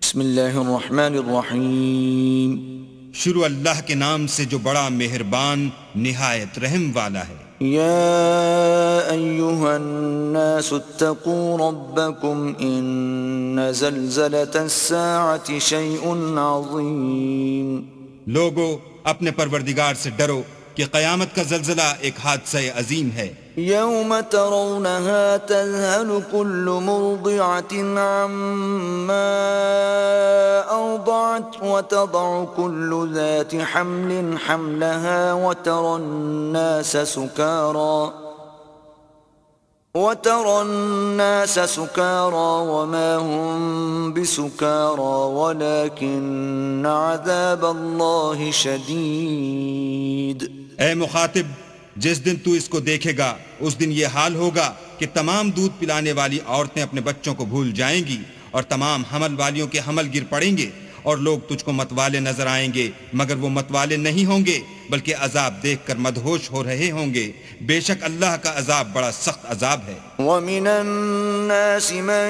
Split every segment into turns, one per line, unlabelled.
بسم اللہ الرحمن الرحیم
شروع اللہ کے نام سے جو بڑا مہربان نہایت رحم والا ہے۔
یا ایہا الناس اتقوا ربکم ان زلزلة الساعة شیء عظیم۔
لوگو اپنے پروردگار سے ڈرو کہ قیامت کا زلزلہ ایک حادثہ عظیم ہے۔
یوم ترونها تذهل كل مرضعة عما أرضعت وتضع كل ذات حمل حملها وترى الناس سكارى وما هم بسكارى ولكن عذاب الله شديد۔
اے مخاطب، جس دن تو اس کو دیکھے گا اس دن یہ حال ہوگا کہ تمام دودھ پلانے والی عورتیں اپنے بچوں کو بھول جائیں گی اور تمام حمل والیوں کے حمل گر پڑیں گے، اور لوگ تجھ کو متوالے نظر آئیں گے مگر وہ متوالے نہیں ہوں گے بلکہ عذاب دیکھ کر مدہوش ہو رہے ہوں گے۔ بے شک اللہ کا عذاب بڑا سخت عذاب ہے۔
وَمِنَ النَّاسِ مَن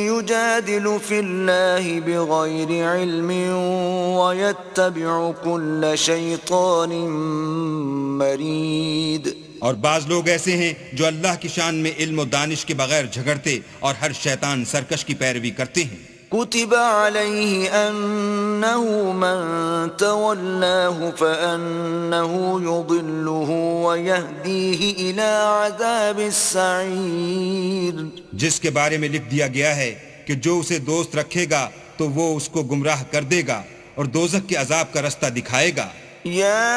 يُجَادِلُ فِي اللَّهِ بِغَيْرِ عِلْمٍ وَيَتَّبِعُ كُلَّ شَيْطَانٍ مَرِيدٍ۔
اور بعض لوگ ایسے ہیں جو اللہ کی شان میں علم و دانش کے بغیر جھگڑتے اور ہر شیطان سرکش کی پیروی کرتے ہیں۔
كتب عليه أنه من تولاه فأنه يضله ويهديه إلى عذاب السعير۔
جس کے بارے میں لکھ دیا گیا ہے کہ جو اسے دوست رکھے گا تو وہ اس کو گمراہ کر دے گا اور دوزخ کے عذاب کا رستہ دکھائے گا۔
يا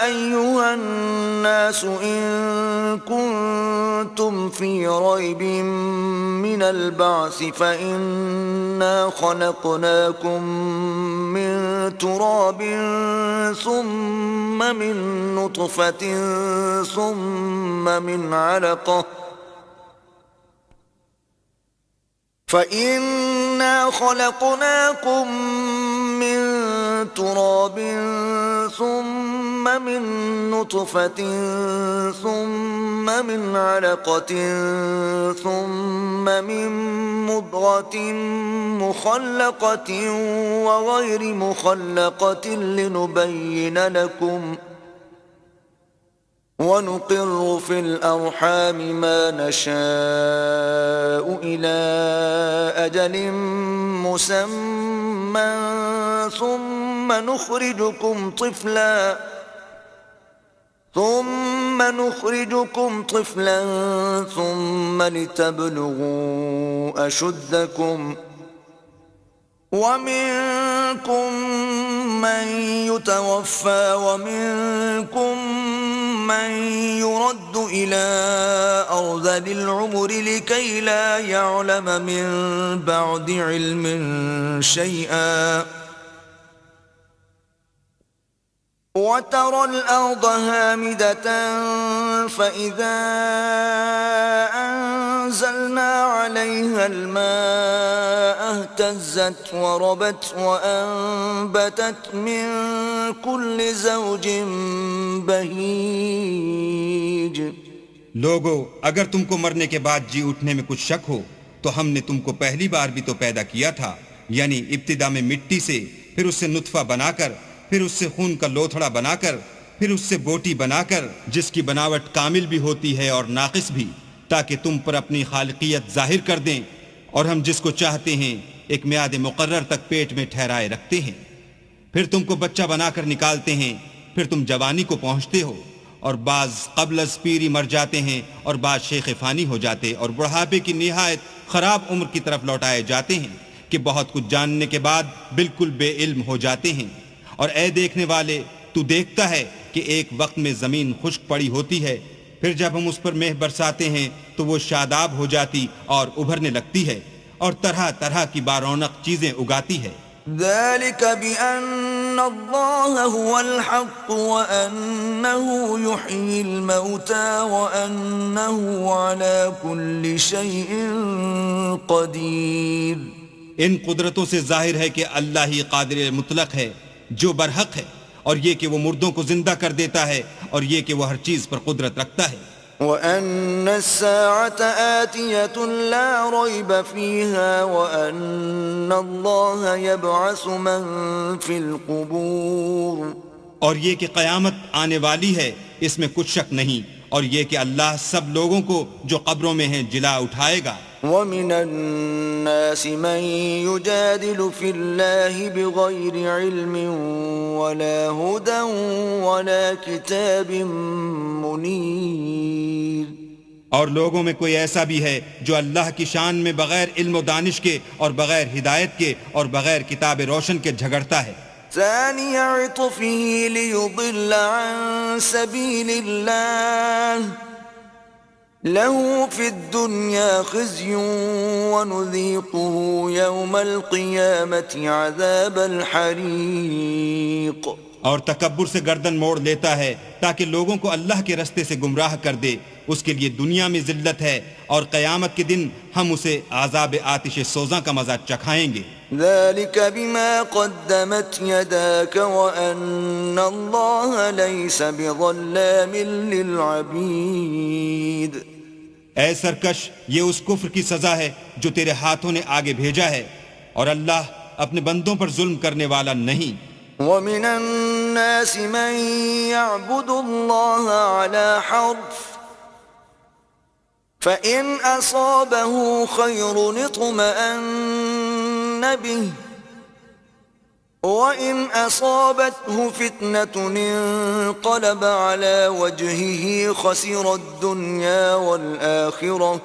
أيها الناس إن كنتم في ريب من البعث فإنا خلقناكم من تراب ثم من نطفة ثم من علقة فإنا خلقناكم من تراب ثم من نطفة ثم من علقة ثم من مضغة مخلقة وغير مخلقة لنبين لكم ونقر في الأرحام ما نشاء إلى أجل مسمى ثم نخرجكم طفلا ثم لتبلغوا أشدكم ومنكم من يتوفى ومنكم من يرد إلى أرذل العمر لكي لا يعلم من بعد علم شيئا وترى الأرض هامدة فإذا أنزلنا عليها الماء اهتزت وربت وأنبتت من كل زوج بهيج۔
لوگو اگر تم کو مرنے کے بعد جی اٹھنے میں کچھ شک ہو تو ہم نے تم کو پہلی بار بھی تو پیدا کیا تھا، یعنی ابتدا میں مٹی سے، پھر اس سے نطفہ بنا کر، پھر اس سے خون کا لوتھڑا بنا کر، پھر اس سے بوٹی بنا کر، جس کی بناوٹ کامل بھی ہوتی ہے اور ناقص بھی، تاکہ تم پر اپنی خالقیت ظاہر کر دیں، اور ہم جس کو چاہتے ہیں ایک میعاد مقرر تک پیٹ میں ٹھہرائے رکھتے ہیں۔ پھر تم کو بچہ بنا کر نکالتے ہیں، پھر تم جوانی کو پہنچتے ہو، اور بعض قبل از پیری مر جاتے ہیں اور بعض شیخ فانی ہو جاتے اور بڑھاپے کی نہایت خراب عمر کی طرف لوٹائے جاتے ہیں کہ بہت کچھ جاننے کے بعد بالکل بے علم ہو جاتے ہیں۔ اور اے دیکھنے والے، تو دیکھتا ہے کہ ایک وقت میں زمین خشک پڑی ہوتی ہے، پھر جب ہم اس پر مہ برساتے ہیں تو وہ شاداب ہو جاتی اور ابھرنے لگتی ہے اور طرح طرح کی بارونق چیزیں اگاتی ہے۔
ذلك بأن الله هو الحق وأنه يحيي الموتى وأنه على كل شيء قدير۔
ان قدرتوں سے ظاہر ہے کہ اللہ ہی قادر مطلق ہے جو برحق ہے، اور یہ کہ وہ مردوں کو زندہ کر دیتا ہے، اور یہ کہ وہ ہر چیز پر قدرت رکھتا ہے۔
وأن الساعة آتية لا ريب فيها وأن الله يبعث من في القبور
اور یہ کہ قیامت آنے والی ہے اس میں کچھ شک نہیں، اور یہ کہ اللہ سب لوگوں کو جو قبروں میں ہیں جلا اٹھائے گا۔
ومن الناس من يجادل في الله بغير علم ولا هدى ولا كتاب منير،
اور لوگوں میں کوئی ایسا بھی ہے جو اللہ کی شان میں بغیر علم و دانش کے اور بغیر ہدایت کے اور بغیر کتاب روشن کے جھگڑتا ہے۔
ثاني عطفه ليضل عن سبيل الله له في الدنيا خزي ونذيقه يوم القيامة عذاب الحريق۔
اور تکبر سے گردن موڑ لیتا ہے تاکہ لوگوں کو اللہ کے رستے سے گمراہ کر دے، اس کے لیے دنیا میں ذلت ہے اور قیامت کے دن ہم اسے عذاب آتش سوزاں کا مزہ چکھائیں گے۔
ذلك بما قدمت يداك وأن الله ليس بظلام للعبيد۔
اے سرکش، یہ اس کفر کی سزا ہے جو تیرے ہاتھوں نے آگے بھیجا ہے، اور اللہ اپنے بندوں پر ظلم کرنے والا نہیں۔
ومن الناس من يعبد الله على حرف فإن أصابه خير اطمأن به وإن أصابته فتنة انقلب على وجهه خسر الدنيا والآخرة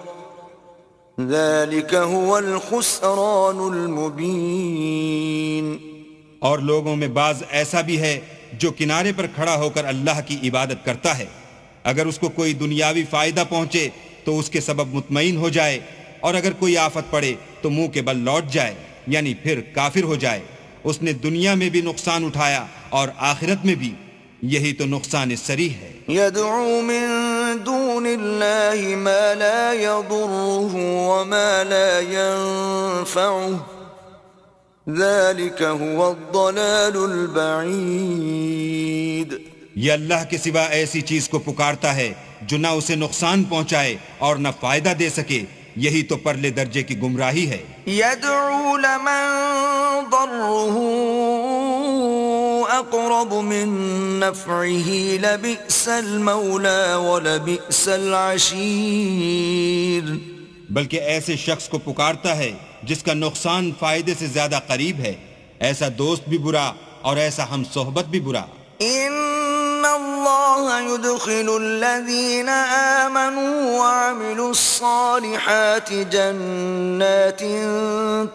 ذلك هو الخسران المبين۔
اور لوگوں میں بعض ایسا بھی ہے جو کنارے پر کھڑا ہو کر اللہ کی عبادت کرتا ہے، اگر اس کو کوئی دنیاوی فائدہ پہنچے تو اس کے سبب مطمئن ہو جائے، اور اگر کوئی آفت پڑے تو منہ کے بل لوٹ جائے، یعنی پھر کافر ہو جائے۔ اس نے دنیا میں بھی نقصان اٹھایا اور آخرت میں بھی، یہی تو نقصان صریح ہے۔
يدعو من دون الله ما لا يضره وما لا ينفعه ذلك هو الضلال البعيد۔
یہ اللہ کے سوا ایسی چیز کو پکارتا ہے جو نہ اسے نقصان پہنچائے اور نہ فائدہ دے سکے، یہی تو پرلے درجے کی گمراہی ہے۔
يدعو لمن ضره اقرب من نفعه لبئس المولى ولبئس العشير۔
بلکہ ایسے شخص کو پکارتا ہے جس کا نقصان فائدے سے زیادہ قریب ہے، ایسا دوست بھی برا اور ایسا ہم صحبت بھی برا۔
ان اللہ يدخل الذین آمنوا وعملوا الصالحات جنات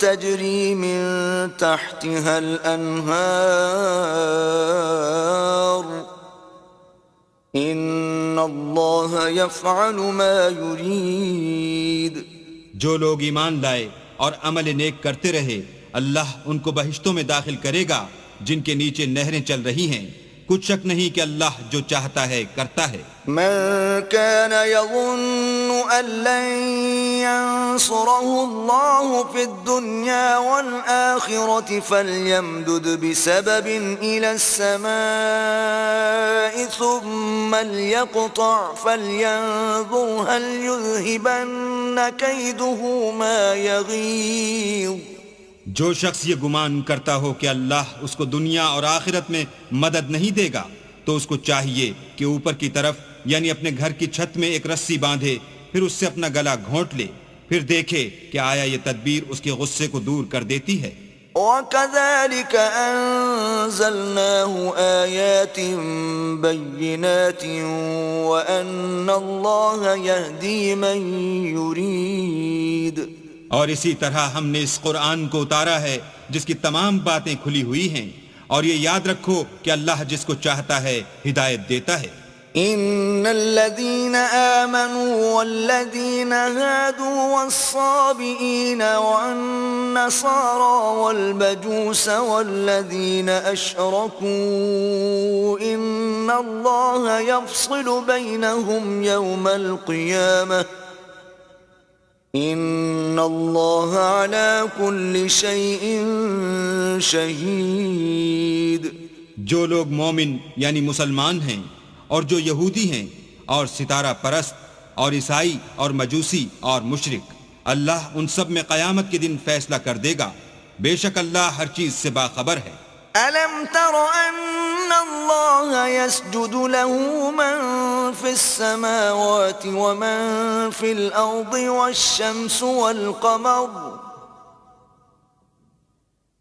تجری من تحتها الانہار ان اللہ یفعل ما یرید۔
جو لوگ ایمان لائے اور عمل نیک کرتے رہے، اللہ ان کو بہشتوں میں داخل کرے گا جن کے نیچے نہریں چل رہی ہیں، کچھ شک نہیں کہ اللہ جو چاہتا ہے کرتا ہے۔
من كان يظن أن لن ينصره الله في الدنيا والآخرة فليمدد بسبب إلى السماء ثم ليقطع فلينظر هل يذهبن كيده ما يغيظ۔
جو شخص یہ گمان کرتا ہو کہ اللہ اس کو دنیا اور آخرت میں مدد نہیں دے گا تو اس کو چاہیے کہ اوپر کی طرف یعنی اپنے گھر کی چھت میں ایک رسی باندھے، پھر اس سے اپنا گلا گھونٹ لے، پھر دیکھے کہ آیا یہ تدبیر اس کے غصے کو دور کر دیتی ہے۔
وَكَذَلِكَ أَنزَلْنَاهُ آيَاتٍ بَيِّنَاتٍ وَأَنَّ اللَّهَ يَهْدِي مَن يُرِيدُ۔
اور اسی طرح ہم نے اس قرآن کو اتارا ہے جس کی تمام باتیں کھلی ہوئی ہیں، اور یہ یاد رکھو کہ اللہ جس کو چاہتا ہے ہدایت دیتا ہے۔
ان الذين آمنوا والذين هادوا والصابئين والنصارى والمجوس والذين أشركوا إن الله يفصل بينهم يوم القيامة ان اللہ علی کل شیء شہید۔
جو لوگ مومن یعنی مسلمان ہیں اور جو یہودی ہیں اور ستارہ پرست اور عیسائی اور مجوسی اور مشرک، اللہ ان سب میں قیامت کے دن فیصلہ کر دے گا، بے شک اللہ ہر چیز سے باخبر ہے۔
أَلَمْ تَرَ أَنَّ اللَّهَ يَسْجُدُ لَهُ مَن فِي السَّمَاوَاتِ وَمَن فِي الْأَرْضِ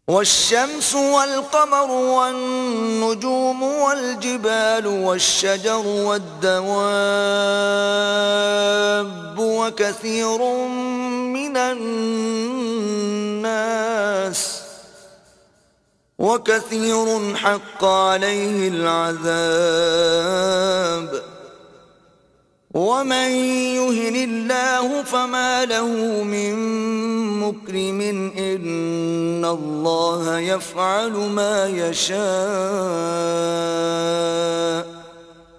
والشمس والقمر والنجوم والجبال والشجر والدواب وكثير حق عليه العذاب ومن يهن الله فما له من مكرم إن الله يفعل ما يشاء۔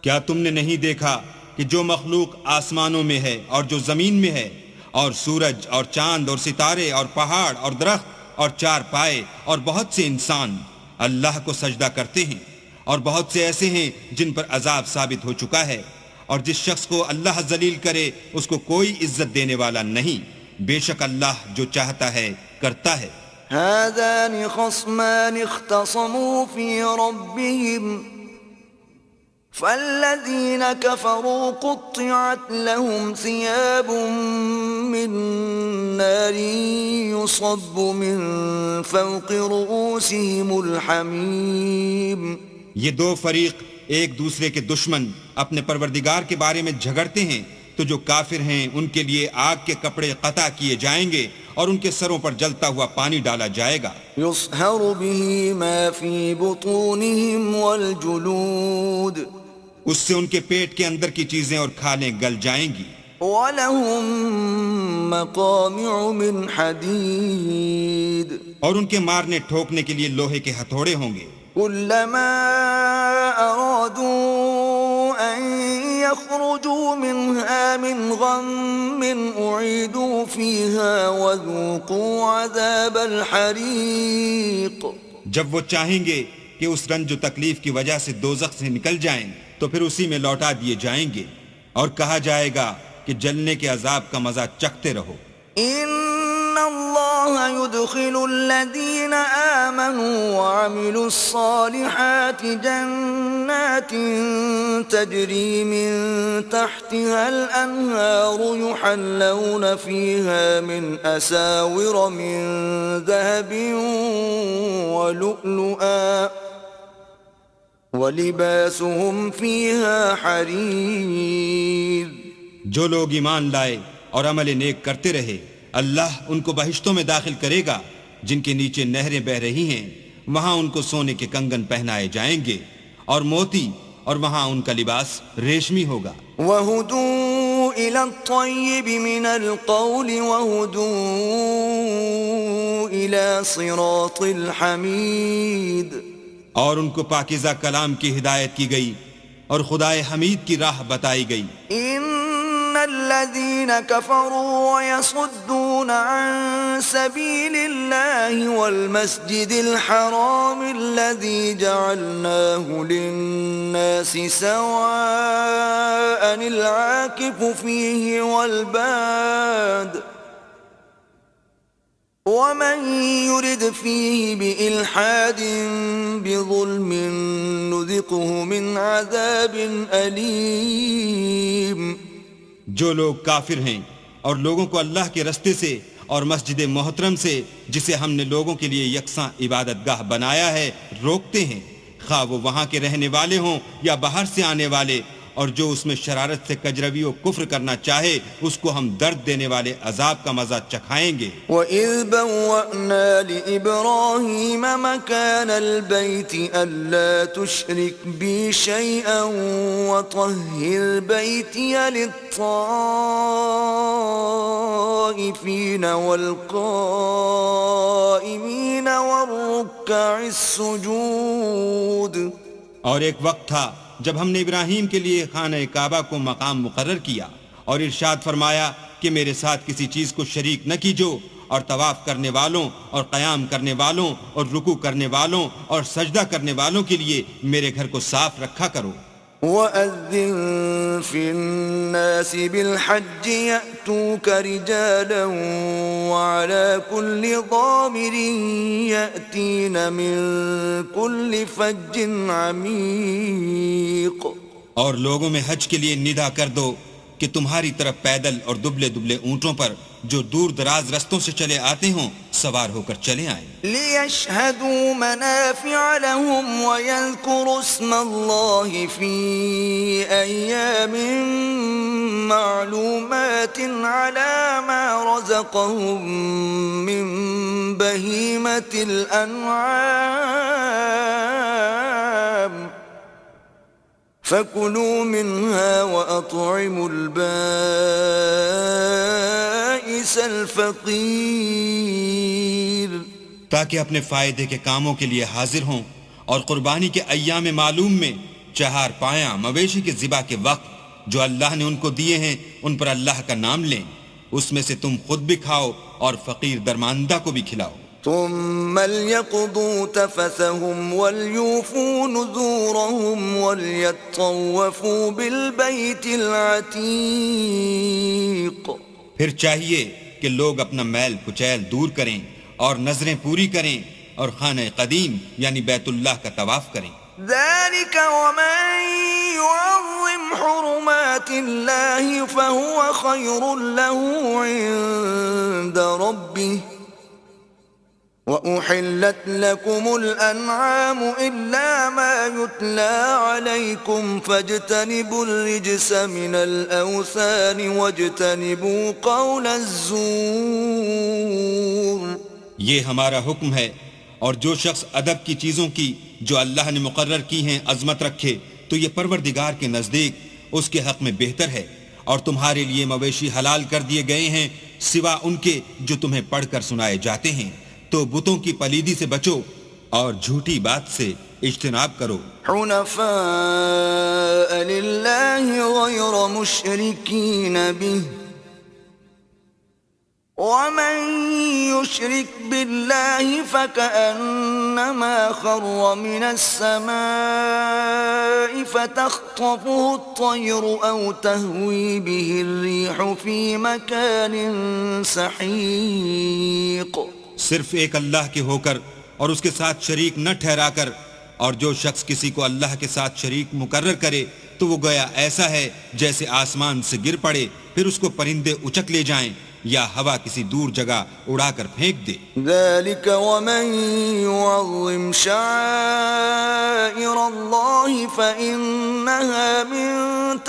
کیا تم نے نہیں دیکھا کہ جو مخلوق آسمانوں میں ہے اور جو زمین میں ہے، اور سورج اور چاند اور ستارے اور پہاڑ اور درخت اور چار پائے اور بہت سے انسان اللہ کو سجدہ کرتے ہیں، اور بہت سے ایسے ہیں جن پر عذاب ثابت ہو چکا ہے، اور جس شخص کو اللہ ذلیل کرے اس کو کوئی عزت دینے والا نہیں، بے شک اللہ جو چاہتا ہے کرتا ہے۔
هذان خصمان اختصموا في ربهم فالذين كفروا قطعت لهم ثياب من نار يصب من فوق رؤوسهم الحميم۔
یہ دو فریق ایک دوسرے کے دشمن اپنے پروردگار کے بارے میں جھگڑتے ہیں، تو جو کافر ہیں ان کے لیے آگ کے کپڑے قطع کیے جائیں گے اور ان کے سروں پر جلتا ہوا پانی ڈالا جائے گا۔
يصهر به ما في بطونهم والجلود،
اس سے ان کے پیٹ کے اندر کی چیزیں اور کھالیں گل جائیں گی۔
وَلَهُم مَّقَامِعُ مِنْ حَدِيدٍ،
اور ان کے مارنے ٹھوکنے کے لیے لوہے کے ہتھوڑے ہوں گے۔
كلما أرادوا أن يخرجوا منها من غم أعيدوا فيها وذوقوا عذاب الحريق۔
جب وہ چاہیں گے کہ اس رنج و تکلیف کی وجہ سے دوزخ سے نکل جائیں تو پھر اسی میں لوٹا دیے جائیں گے، اور کہا جائے گا کہ جلنے کے عذاب کا مزہ چکھتے رہو۔
إن الله يدخل الذين آمنوا وعملوا الصالحات جنات تجري من تحتها الأنهار يحلون فيها من أساور من ذهب ولؤلؤا ولباسهم فيها حرير۔
جو لوگ ایمان لائے اور عمل نیک کرتے رہے، اللہ ان کو بہشتوں میں داخل کرے گا جن کے نیچے نہریں بہ رہی ہیں، وہاں ان کو سونے کے کنگن پہنائے جائیں گے اور موتی، اور وہاں ان کا لباس ریشمی ہوگا۔
وَهُدُوا إِلَى الطَّيِّبِ مِنَ الْقَوْلِ وَهُدُوا إِلَى صِرَاطِ الْحَمِيدِ،
اور ان کو پاکیزہ کلام کی ہدایت کی گئی اور خدائے حمید کی راہ بتائی گئی۔
إِنَّ الَّذِينَ كَفَرُوا وَيَصُدُّونَ عَن سَبِيلِ اللَّهِ وَالْمَسْجِدِ الْحَرَامِ الَّذِي جَعَلْنَاهُ لِلنَّاسِ سَوَاءً الْعَاكِفُ فِيهِ وَالْبَادِ وَمَن يُرِدْ فِيهِ بِإِلْحَادٍ بِظُلْمٍ نُذِقْهُ مِنْ عَذَابٍ أَلِيمٍ۔
جو لوگ کافر ہیں اور لوگوں کو اللہ کے رستے سے اور مسجد محترم سے، جسے ہم نے لوگوں کے لیے یکساں عبادت گاہ بنایا ہے، روکتے ہیں، خواہ وہ وہاں کے رہنے والے ہوں یا باہر سے آنے والے، اور جو اس میں شرارت سے کجروی و کفر کرنا چاہے اس کو ہم درد دینے والے عذاب کا مزہ چکھائیں گے۔
وَإِذْ بَوَّأْنَا لِإِبْرَاهِيمَ مَكَانَ الْبَيْتِ أَلَّا تُشْرِكْ بِي شَيْئًا وَطَهِّرْ بَيْتِيَ لِلطَّائِفِينَ وَالْقَائِمِينَ وَالرُّكَّعِ السُّجُودِ۔
اور ایک وقت تھا جب ہم نے ابراہیم کے لیے خانہ کعبہ کو مقام مقرر کیا اور ارشاد فرمایا کہ میرے ساتھ کسی چیز کو شریک نہ کیجو، اور طواف کرنے والوں اور قیام کرنے والوں اور رکوع کرنے والوں اور سجدہ کرنے والوں کے لیے میرے گھر کو صاف رکھا کرو۔
وَأَذِّن فِي النَّاسِ بِالْحَجِّ يَأْتُوكَ رِجَالًا وَعَلَى كُلِّ ضَامِرٍ يَأْتِينَ مِن كُلِّ فَجٍّ عَمِيقٍ۔
اور لوگوں میں حج کے لیے ندا کر دو کہ تمہاری طرف پیدل اور دبلے دبلے اونٹوں پر جو دور دراز رستوں سے چلے آتے ہوں سوار ہو کر چلے آئیں۔
لِيَشْهَدُوا مَنَافِعَ لَهُمْ وَيَذْكُرُوا اسْمَ اللَّهِ فِي أَيَّامٍ مَّعْلُومَاتٍ عَلَى مَا رَزَقَهُم مِّن بَهِيمَةِ الْأَنْعَامِ فَكُلُوا مِنْهَا وَأَطْعِمُوا الْبَائِسَ الْفَقِيرَ،
تاکہ اپنے فائدے کے کاموں کے لیے حاضر ہوں اور قربانی کے ایام معلوم میں چہار پایاں مویشی کے ذبح کے وقت جو اللہ نے ان کو دیے ہیں ان پر اللہ کا نام لیں، اس میں سے تم خود بھی کھاؤ اور فقیر درماندہ کو بھی کھلاؤ۔
ثم ليقضوا تفثهم وليوفوا نذورهم وليطوفوا بالبيت العتيق۔
پھر چاہیے کہ لوگ اپنا میل کچیل دور کریں اور نظریں پوری کریں اور خانہ قدیم یعنی بیت اللہ کا طواف کریں۔
ذلك ومن يعظم حرمات الله فهو خير له عند ربه وأحلت لكم الأنعام إلا ما يتلى عليكم فاجتنبوا الرجس من الأوثان واجتنبوا قول الزور۔
یہ ہمارا حکم ہے، اور جو شخص ادب کی چیزوں کی جو اللہ نے مقرر کی ہیں عظمت رکھے تو یہ پروردگار کے نزدیک اس کے حق میں بہتر ہے، اور تمہارے لیے مویشی حلال کر دیے گئے ہیں سوا ان کے جو تمہیں پڑھ کر سنائے جاتے ہیں، تو بتوں کی پلیدی سے بچو اور جھوٹی بات سے اجتناب کرو۔
حنفاء للہ غیر مشرکین بہ ومن يشرك بالله فكأنما خر من السماء فتخطفه الطير أو تهوي به الريح في مكان سحيق۔
صرف ایک اللہ کے ہو کر اور اس کے ساتھ شریک نہ ٹھہرا کر، اور جو شخص کسی کو اللہ کے ساتھ شریک مقرر کرے تو وہ گویا ایسا ہے جیسے آسمان سے گر پڑے پھر اس کو پرندے اچک لے جائیں یا ہوا کسی دور جگہ اڑا کر پھینک دے۔
ذلك ومن يعظم شعائر الله فإنها من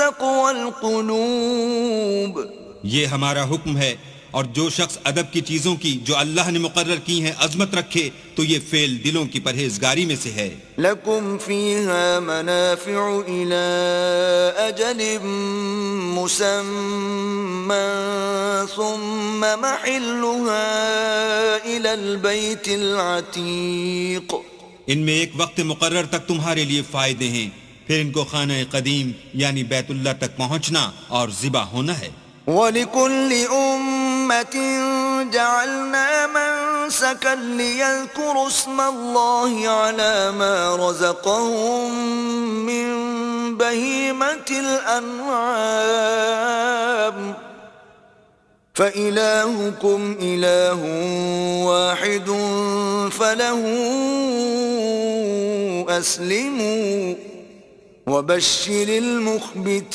تقوى القلوب۔
یہ ہمارا حکم ہے، اور جو شخص ادب کی چیزوں کی جو اللہ نے مقرر کی ہیں عظمت رکھے تو یہ فعل دلوں کی پرہیزگاری میں سے ہے۔
لکم فیہا منافع الی اجل مسمى ثم محلها الی البیت العتیق۔
ان میں ایک وقت مقرر تک تمہارے لیے فائدے ہیں، پھر ان کو خانہ قدیم یعنی بیت اللہ تک پہنچنا اور ذبح ہونا ہے۔
وَلِكُلِّ أُمَّةٍ جَعَلْنَا مَنسَكًا لِيَذْكُرُوا اسْمَ اللَّهِ عَلَى مَا رَزَقَهُم مِّن بَهِيمَةِ الْأَنْعَامِ فَإِلَٰهُكُمْ إِلَٰهٌ وَاحِدٌ فَلَهُ أَسْلِمُوا وَبَشِّرِ الْمُخْبِتِينَ۔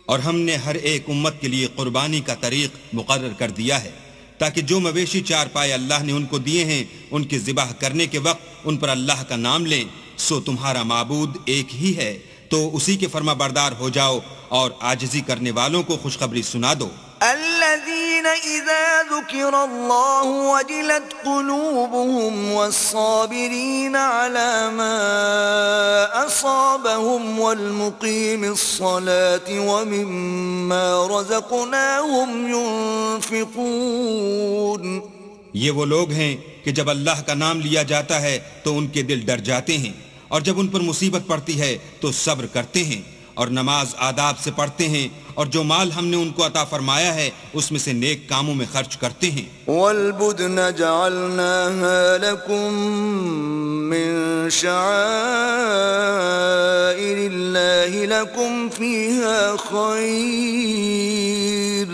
اور ہم نے ہر ایک امت کے لیے قربانی کا طریق مقرر کر دیا ہے تاکہ جو مویشی چار پائے اللہ نے ان کو دیے ہیں ان کے ذبح کرنے کے وقت ان پر اللہ کا نام لیں، سو تمہارا معبود ایک ہی ہے تو اسی کے فرما بردار ہو جاؤ اور عاجزی کرنے والوں کو خوشخبری سنا دو۔
الذين إذا ذكر الله وجلت قلوبهم والصابرين على ما أصابهم والمقيم الصلاة ومما رزقناهم ينفقون۔
یہ وہ لوگ ہیں کہ جب اللہ کا نام لیا جاتا ہے تو ان کے دل ڈر جاتے ہیں، اور جب ان پر مصیبت پڑتی ہے تو صبر کرتے ہیں، اور نماز آداب سے پڑھتے ہیں اور جو مال ہم نے ان کو عطا فرمایا ہے اس میں سے نیک کاموں میں خرچ کرتے ہیں.
والبدن جعلناها لكم من شعائر الله لكم فيها خير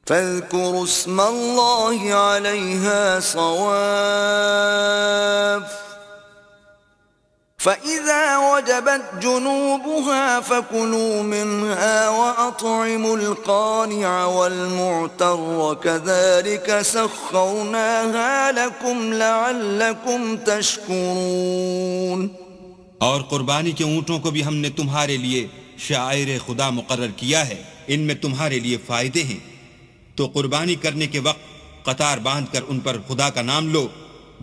فاذكروا اسم الله عليها صواف فإذا وجبت جنوبها فكلوا منها وأطعموا القانع والمعتر كذلك سخرناها لكم لعلكم تشكرون.
اور قربانی کے اونٹوں کو بھی ہم نے تمہارے لیے شعائر خدا مقرر کیا ہے، ان میں تمہارے لیے فائدے ہیں. تو قربانی کرنے کے وقت قطار باندھ کر ان پر خدا کا نام لو،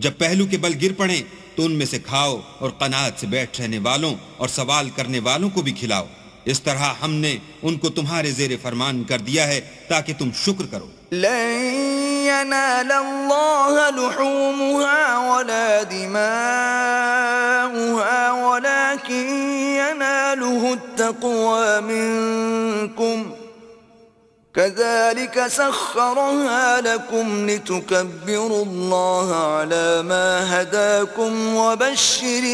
جب پہلو کے بل گر پڑیں تو ان میں سے کھاؤ اور قناعت سے بیٹھ رہنے والوں اور سوال کرنے والوں کو بھی کھلاؤ. اس طرح ہم نے ان کو تمہارے زیر فرمان کر دیا ہے تاکہ تم شکر کرو.
لن ينال الله لحومها ولا دماؤها ولكن يناله التقوى منكم كذلك سخرها لكم لتكبروا الله على ما هداكم وبشر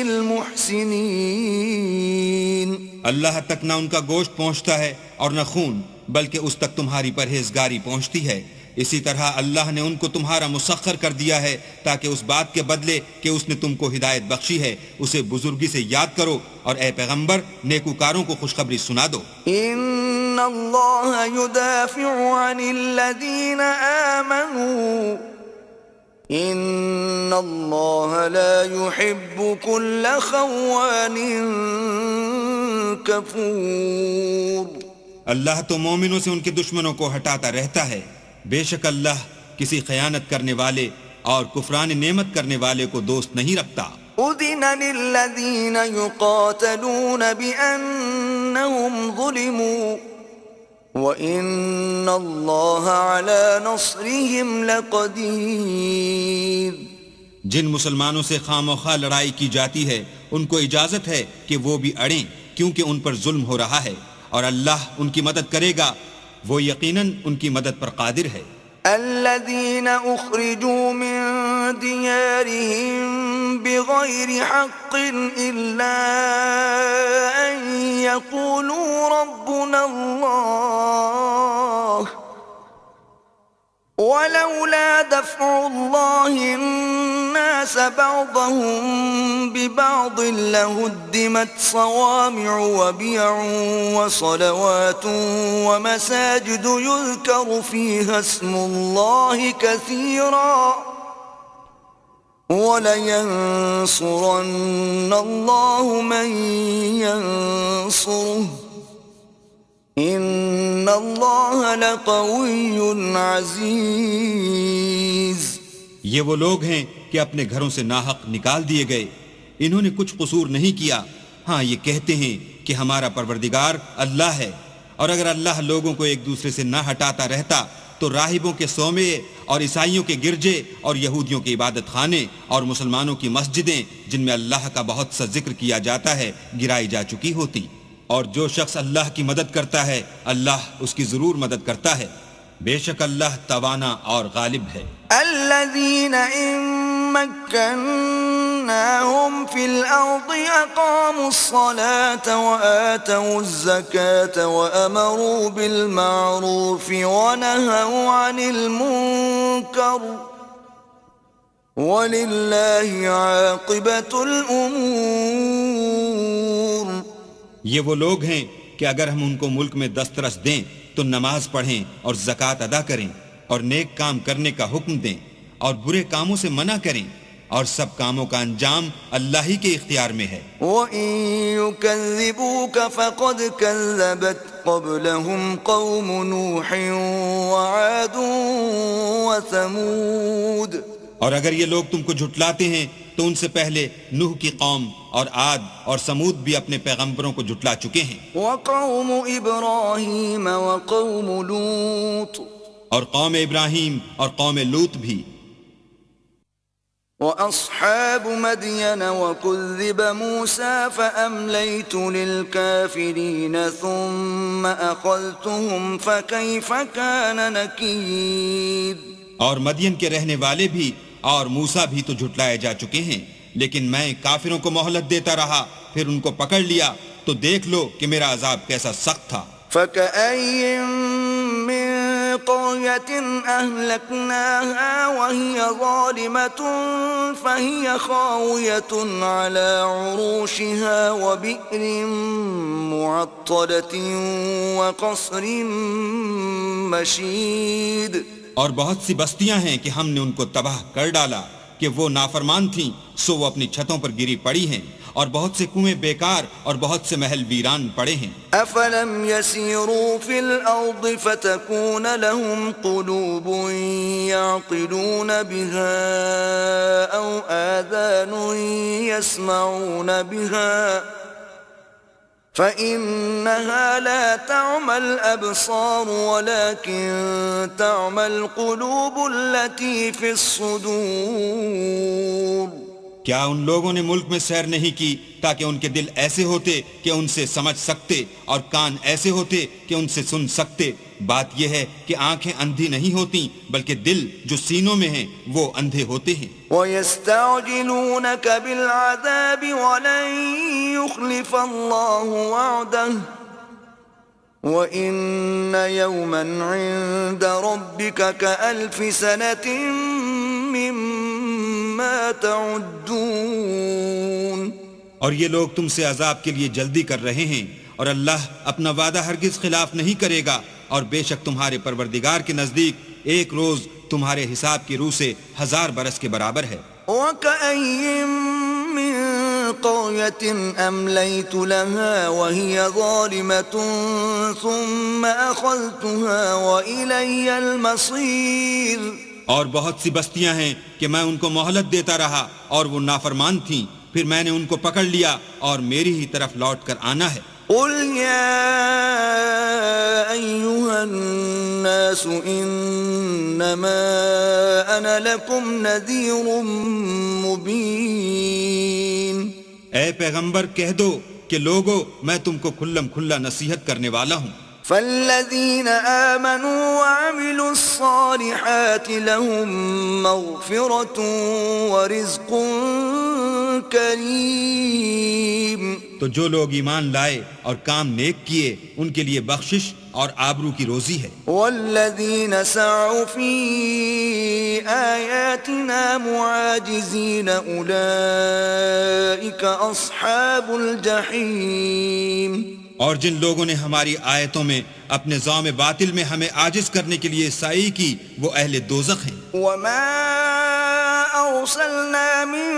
المحسنين.
اللہ تک نہ ان کا گوشت پہنچتا ہے اور نہ خون، بلکہ اس تک تمہاری پرہیزگاری پہنچتی ہے. اسی طرح اللہ نے ان کو تمہارا مسخر کر دیا ہے تاکہ اس بات کے بدلے کہ اس نے تم کو ہدایت بخشی ہے اسے بزرگی سے یاد کرو، اور اے پیغمبر نیکوکاروں کو خوشخبری سنا دو.
ان اللہ يدافع عن الذین آمنوا ان اللہ لا يحب كل خوان کفور.
اللہ تو مومنوں سے ان کے دشمنوں کو ہٹاتا رہتا ہے، بے شک اللہ کسی خیانت کرنے والے اور کفران نعمت کرنے والے کو دوست نہیں رکھتا.
اذن للذین یقاتلون بأنہم ظلموا وَإِنَّ اللَّهَ عَلَى نَصْرِهِمْ لَقَدِيرٌ.
جن مسلمانوں سے خواہ لڑائی کی جاتی ہے ان کو اجازت ہے کہ وہ بھی اڑیں، کیونکہ ان پر ظلم ہو رہا ہے، اور اللہ ان کی مدد کرے گا، وہ یقیناً ان کی مدد پر قادر ہے.
الذين أخرجوا من ديارهم بغير حق إلا أن يقولوا ربنا الله ولولا دفع الله الناس بعضهم ببعض لهدمت صوامع وبيع وصلوات ومساجد يذكر فيها اسم الله كثيرا ولينصرن الله من ينصره ان اللہ لقوی عزیز.
یہ وہ لوگ ہیں کہ اپنے گھروں سے ناحق نکال دیے گئے، انہوں نے کچھ قصور نہیں کیا. ہاں یہ کہتے ہیں کہ ہمارا پروردگار اللہ ہے، اور اگر اللہ لوگوں کو ایک دوسرے سے نہ ہٹاتا رہتا تو راہبوں کے صومعے اور عیسائیوں کے گرجے اور یہودیوں کے عبادت خانے اور مسلمانوں کی مسجدیں جن میں اللہ کا بہت سا ذکر کیا جاتا ہے گرائی جا چکی ہوتی. اور جو شخص اللہ کی مدد کرتا ہے اللہ اس کی ضرور مدد کرتا ہے، بے شک اللہ توانا اور غالب ہے.
الذين إن مكناهم في الأرض أقاموا الصلاة وآتوا الزكاة وأمروا بالمعروف ونهوا عن المنكر ولله عاقبة الأمور.
یہ وہ لوگ ہیں کہ اگر ہم ان کو ملک میں دسترس دیں تو نماز پڑھیں اور زکوٰۃ ادا کریں اور نیک کام کرنے کا حکم دیں اور برے کاموں سے منع کریں، اور سب کاموں کا انجام اللہ ہی کے اختیار میں ہے.
وَإِن يُكَذِّبُوكَ فَقَدْ كَذَّبَتْ قَبْلَهُمْ قَوْمُ نُوحٍ وَعَادٌ وَثَمُودَ.
اور اگر یہ لوگ تم کو جھٹلاتے ہیں تو ان سے پہلے نوح کی قوم اور عاد اور سمود بھی اپنے پیغمبروں کو جھٹلا چکے ہیں.
وَقَوْمُ إِبْرَاهِيمَ وَقَوْمُ لُوطٍ.
اور قوم ابراہیم اور قوم لوط بھی.
وأصحاب مدين وكذب موسى فأمليت للكافرين ثم أخذتهم فكيف كان نكير.
اور مدین کے رہنے والے بھی اور موسیٰ بھی تو جھٹلائے جا چکے ہیں، لیکن میں کافروں کو مہلت دیتا رہا، پھر ان کو پکڑ لیا، تو دیکھ لو کہ میرا عذاب کیسا سخت تھا.
فكأي من قرية أهلكناها وهي ظالمة فهي خاوية على عروشها وبئر معطلة وقصر مشيد.
اور بہت سی بستیاں ہیں کہ ہم نے ان کو تباہ کر ڈالا کہ وہ نافرمان تھیں، سو وہ اپنی چھتوں پر گری پڑی ہیں، اور بہت سے کنویں بیکار اور بہت سے محل ویران پڑے ہیں.
أفلم يسيروا في الأرض فتكون لهم قلوب يعقلون بها أو آذان يسمعون بها فإنها لا تعمى الأبصار ولكن تعمى القلوب التي في الصدور.
کیا ان لوگوں نے ملک میں سیر نہیں کی تاکہ ان کے دل ایسے ہوتے کہ ان سے سمجھ سکتے اور کان ایسے ہوتے کہ ان سے سن سکتے؟ بات یہ ہے کہ آنکھیں اندھی نہیں ہوتی بلکہ دل جو سینوں میں ہیں وہ اندھے ہوتے ہیں.
وَيَسْتَعْجِلُونَكَ بِالْعَذَابِ وَلَن يُخْلِفَ اللَّهُ وَعْدَهُ وَإِنَّ يَوْمًا عِندَ رَبِّكَ كَأَلْفِ سَنَةٍ مِّمَّا تَعُدُّونَ.
اور یہ لوگ تم سے عذاب کے لیے جلدی کر رہے ہیں، اور اللہ اپنا وعدہ ہرگز خلاف نہیں کرے گا، اور بے شک تمہارے پروردگار کے نزدیک ایک روز تمہارے حساب کی روح سے 1000 برس کے برابر ہے.
وَكَأَيٍّ مِّن قَرْيَةٍ أَمْلَيْتُ لَهَا وَهِيَ ظَالِمَةٌ ثُمَّ أَخَذْتُهَا وَإِلَيَّ الْمَصِيرُ.
اور بہت سی بستیاں ہیں کہ میں ان کو مہلت دیتا رہا اور وہ نافرمان تھیں، پھر میں نے ان کو پکڑ لیا اور میری ہی طرف لوٹ کر آنا ہے.
قُلْ يَا أَيُّهَا النَّاسُ إِنَّمَا أَنَا لَكُمْ نَذِيرٌ مُبِينٌ.
اے پیغمبر کہہ دو کہ لوگو میں تم کو کھلم کھلا نصیحت کرنے والا ہوں.
فالذين آمنوا وعملوا الصالحات لهم مغفرة ورزق کریم.
تو جو لوگ ایمان لائے اور کام نیک کیے ان کے لیے بخشش اور آبرو کی روزی ہے.
والذین سعوا فی آیاتنا معاجزین اولئک اصحاب الجحیم.
اور جن لوگوں نے ہماری آیتوں میں اپنے ذوم باطل میں ہمیں عاجز کرنے کے لیے سعی کی وہ اہل دوزخ ہیں.
وما أرسلنا من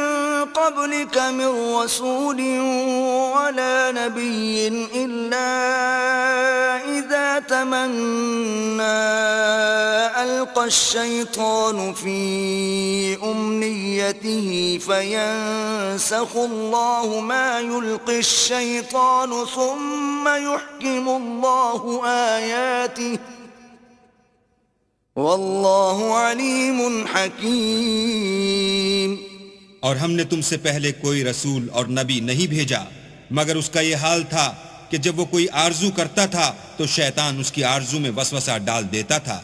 قبلك من رسول ولا نبي إلا إذا تمنى ألقى الشيطان في أمنيته فينسخ الله ما يلقي الشيطان ثم يحكم الله آياته واللہ علیم حکیم.
اور ہم نے تم سے پہلے کوئی رسول اور نبی نہیں بھیجا مگر اس کا یہ حال تھا کہ جب وہ کوئی آرزو کرتا تھا تو شیطان اس کی آرزو میں وسوسہ ڈال دیتا تھا،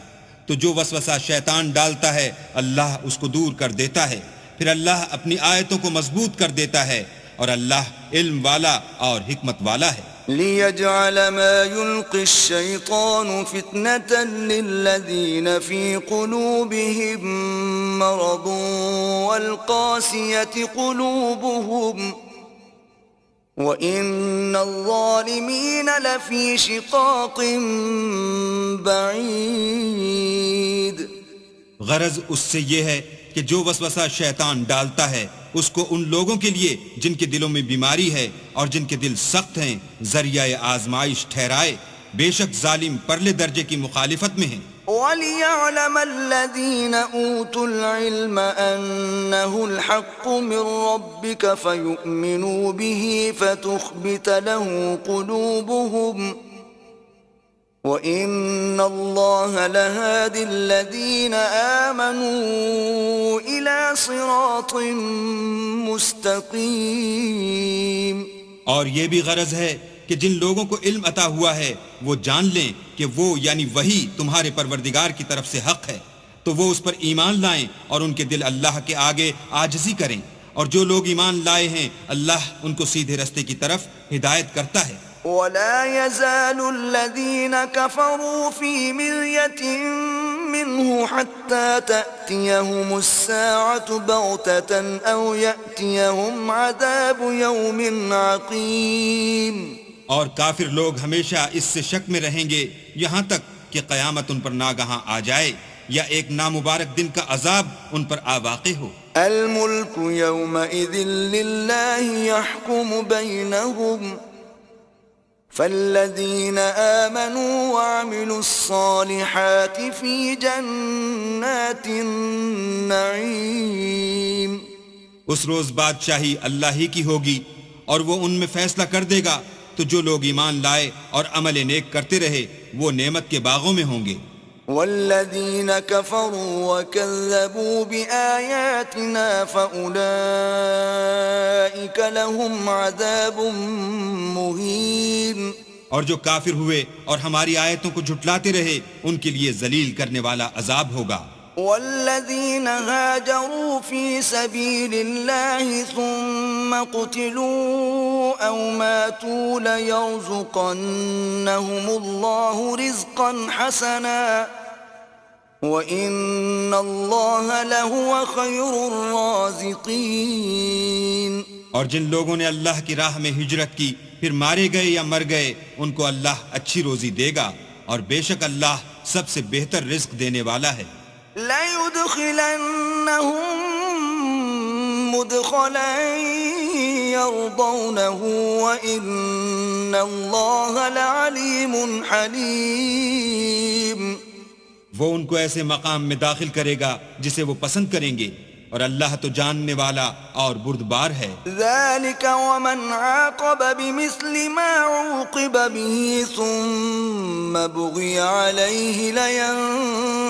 تو جو وسوسہ شیطان ڈالتا ہے اللہ اس کو دور کر دیتا ہے، پھر اللہ اپنی آیتوں کو مضبوط کر دیتا ہے، اور اللہ علم والا اور حکمت والا ہے.
لِيَجْعَلَ مَا يُلْقِي الشَّيْطَانُ فِتْنَةً لِلَّذِينَ فِي قُلُوبِهِم مَّرَضٌ وَالْقَاسِيَةِ قُلُوبُهُمْ وَإِنَّ الظَّالِمِينَ لَفِي شِقَاقٍ بَعِيدٍ.
غرض اس سے یہ ہے کہ جو وسوسہ شیطان ڈالتا ہے اس کو ان لوگوں کے لیے جن کے دلوں میں بیماری ہے اور جن کے دل سخت ہیں ذریعہ آزمائش ٹھہرائے، بے شک ظالم پرلے درجے کی مخالفت میں ہیں.
وَلِيَعْلَمَ الَّذِينَ أُوتُوا الْعِلْمَ أَنَّهُ الْحَقُّ مِنْ رَبِّكَ فَيُؤْمِنُوا بِهِ فَتُخْبِتَ لَهُ قُلُوبُهُمْ وَإِنَّ اللَّهَ لَهَادِ الَّذِينَ آمَنُوا إِلَى صِرَاطٍ مُسْتَقِيمٍ۔
اور یہ بھی غرض ہے کہ جن لوگوں کو علم عطا ہوا ہے وہ جان لیں کہ وہ یعنی وہی تمہارے پروردگار کی طرف سے حق ہے، تو وہ اس پر ایمان لائیں اور ان کے دل اللہ کے آگے عاجزی کریں، اور جو لوگ ایمان لائے ہیں اللہ ان کو سیدھے رستے کی طرف ہدایت کرتا ہے۔
وَلَا يَزَالُ الَّذِينَ كَفَرُوا فِي مِرْيَةٍ مِّنْهُ حَتَّى تَأْتِيَهُمُ السَّاعَةُ بَغْتَةً أَوْ يَأْتِيَهُمْ عَذَابُ يَوْمٍ عَقِيمٍ۔
اور کافر لوگ ہمیشہ اس سے شک میں رہیں گے یہاں تک کہ قیامت ان پر ناگہاں آ جائے یا ایک نامبارک دن کا عذاب ان پر آ واقع ہو۔
الْمُلْكُ يَوْمَئِذٍ لِلَّهِ يَحْكُمُ بَيْنَهُمْ فَالَّذِينَ آمَنُوا وَعَمِلُوا الصَّالِحَاتِ فِي جَنَّاتِ النَّعِيمِ۔
اس روز بادشاہی اللہ ہی کی ہوگی اور وہ ان میں فیصلہ کر دے گا، تو جو لوگ ایمان لائے اور عمل نیک کرتے رہے وہ نعمت کے باغوں میں ہوں گے۔
وَالَّذِينَ كَفَرُوا وَكَذَّبُوا بِآيَاتِنَا فَأُولَئِكَ لَهُمْ عَذَابٌ مُهِينٌ۔
اور جو کافر ہوئے اور ہماری آیتوں کو جھٹلاتے رہے ان کے لیے ذلیل کرنے والا عذاب ہوگا۔
وَالَّذِينَ هَاجَرُوا فِي سَبِيلِ اللَّهِ ثُمَّ قُتِلُوا أَوْ مَاتُوا لَيَرْزُقَنَّهُمُ اللَّهُ رِزْقًا حَسَنًا وَإِنَّ اللَّهَ لَهُوَ خَيْرُ الرَّازِقِينَ۔
اور جن لوگوں نے اللہ کی راہ میں ہجرت کی پھر مارے گئے یا مر گئے ان کو اللہ اچھی روزی دے گا، اور بے شک اللہ سب سے بہتر رزق دینے والا ہے۔
لَيُدْخِلَنَّهُم مُّدْخَلًا يَرْضَوْنَهُ وَإِنَّ اللَّهَ لَعَلِيمٌ حَلِيمٌ۔
وہ ان کو ایسے مقام میں داخل کرے گا جسے وہ پسند کریں گے، اور اللہ تو جاننے والا اور بردبار ہے۔
ذَلِكَ وَمَنْ عَاقَبَ بِمِثْلِ مَا عُوقِبَ بِهِ ثُمَّ بُغِيَ عَلَيْهِ لَيَنصُرَنَّهُ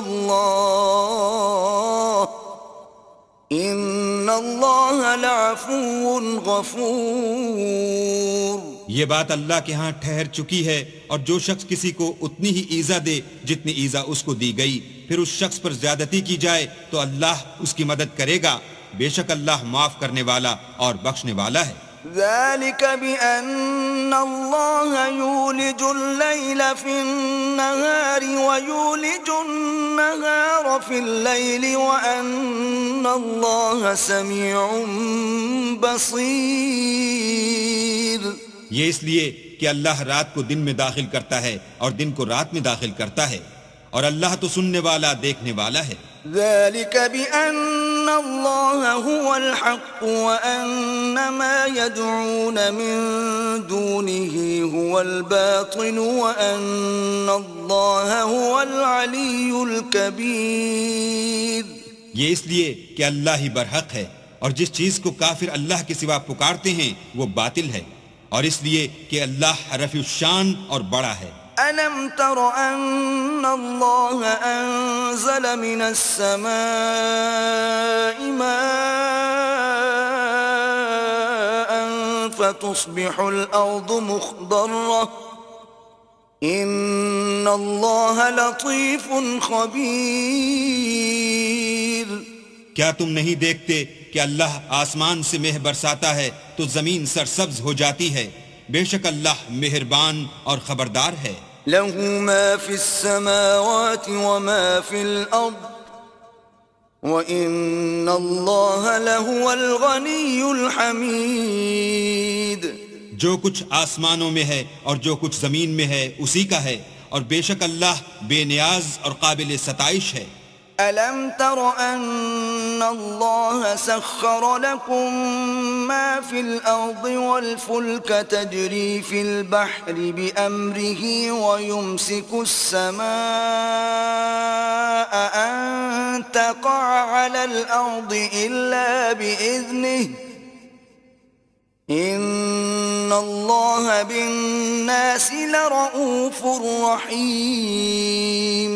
اللَّهُ إِنَّ اللَّهَ لَعَفُوٌّ غَفُورٌ۔
یہ بات اللہ کے ہاں ٹھہر چکی ہے، اور جو شخص کسی کو اتنی ہی ایذا دے جتنی ایذا اس کو دی گئی، پھر اس شخص پر زیادتی کی جائے تو اللہ اس کی مدد کرے گا، بے شک اللہ معاف کرنے والا اور بخشنے والا ہے۔
ذَلِكَ بِأَنَّ اللَّهَ يُولِجُ اللَّيْلَ فِي النَّهَارِ وَيُولِجُ النَّهَارَ فِي اللَّيْلِ وَأَنَّ اللَّهَ سَمِيعٌ بَصِيرٌ۔
یہ اس لیے کہ اللہ رات کو دن میں داخل کرتا ہے اور دن کو رات میں داخل کرتا ہے، اور اللہ تو سننے والا دیکھنے والا ہے۔
ذَلِكَ بِأَنَّ اللَّهَ هُوَ الْحَقُّ وَأَنَّ مَا يَدْعُونَ مِن دُونِهِ هُوَ الْبَاطِلُ وَأَنَّ اللَّهَ هُوَ الْعَلِيُّ الْكَبِيرُ۔
یہ اس لیے کہ اللہ ہی برحق ہے، اور جس چیز کو کافر اللہ کے سوا پکارتے ہیں وہ باطل ہے، اور اس لیے کہ اللہ رفیع الشان اور بڑا ہے۔
أَلَمْ تَرَ أَنَّ اللَّهَ أَنزَلَ مِنَ السَّمَاءِ مَاءً فَتُصْبِحُ الْأَرْضُ مُخْضَرَّةً إِنَّ اللَّهَ لَطِيفٌ خَبِيرٌ۔
کیا تم نہیں دیکھتے کہ اللہ آسمان سے مہ برساتا ہے تو زمین سرسبز ہو جاتی ہے، بے شک اللہ مہربان اور خبردار ہے۔
لَهُ مَا فِي السَّمَاوَاتِ وَمَا فِي الْأَرْضِ وَإِنَّ اللَّهَ لَهُوَ الْغَنِيُّ الْحَمِيدُ۔
جو کچھ آسمانوں میں ہے اور جو کچھ زمین میں ہے اسی کا ہے، اور بے شک اللہ بے نیاز اور قابل ستائش ہے۔
أَلَمْ تَرَ أَنَّ اللَّهَ سَخَّرَ لَكُم مَّا فِي الْأَرْضِ وَالْفُلْكَ تَجْرِي فِي الْبَحْرِ بِأَمْرِهِ وَيُمْسِكُ السَّمَاءَ أَن تَقَعَ عَلَى الْأَرْضِ إِلَّا بِإِذْنِهِ إن الله بالناس لرؤوف رحيم.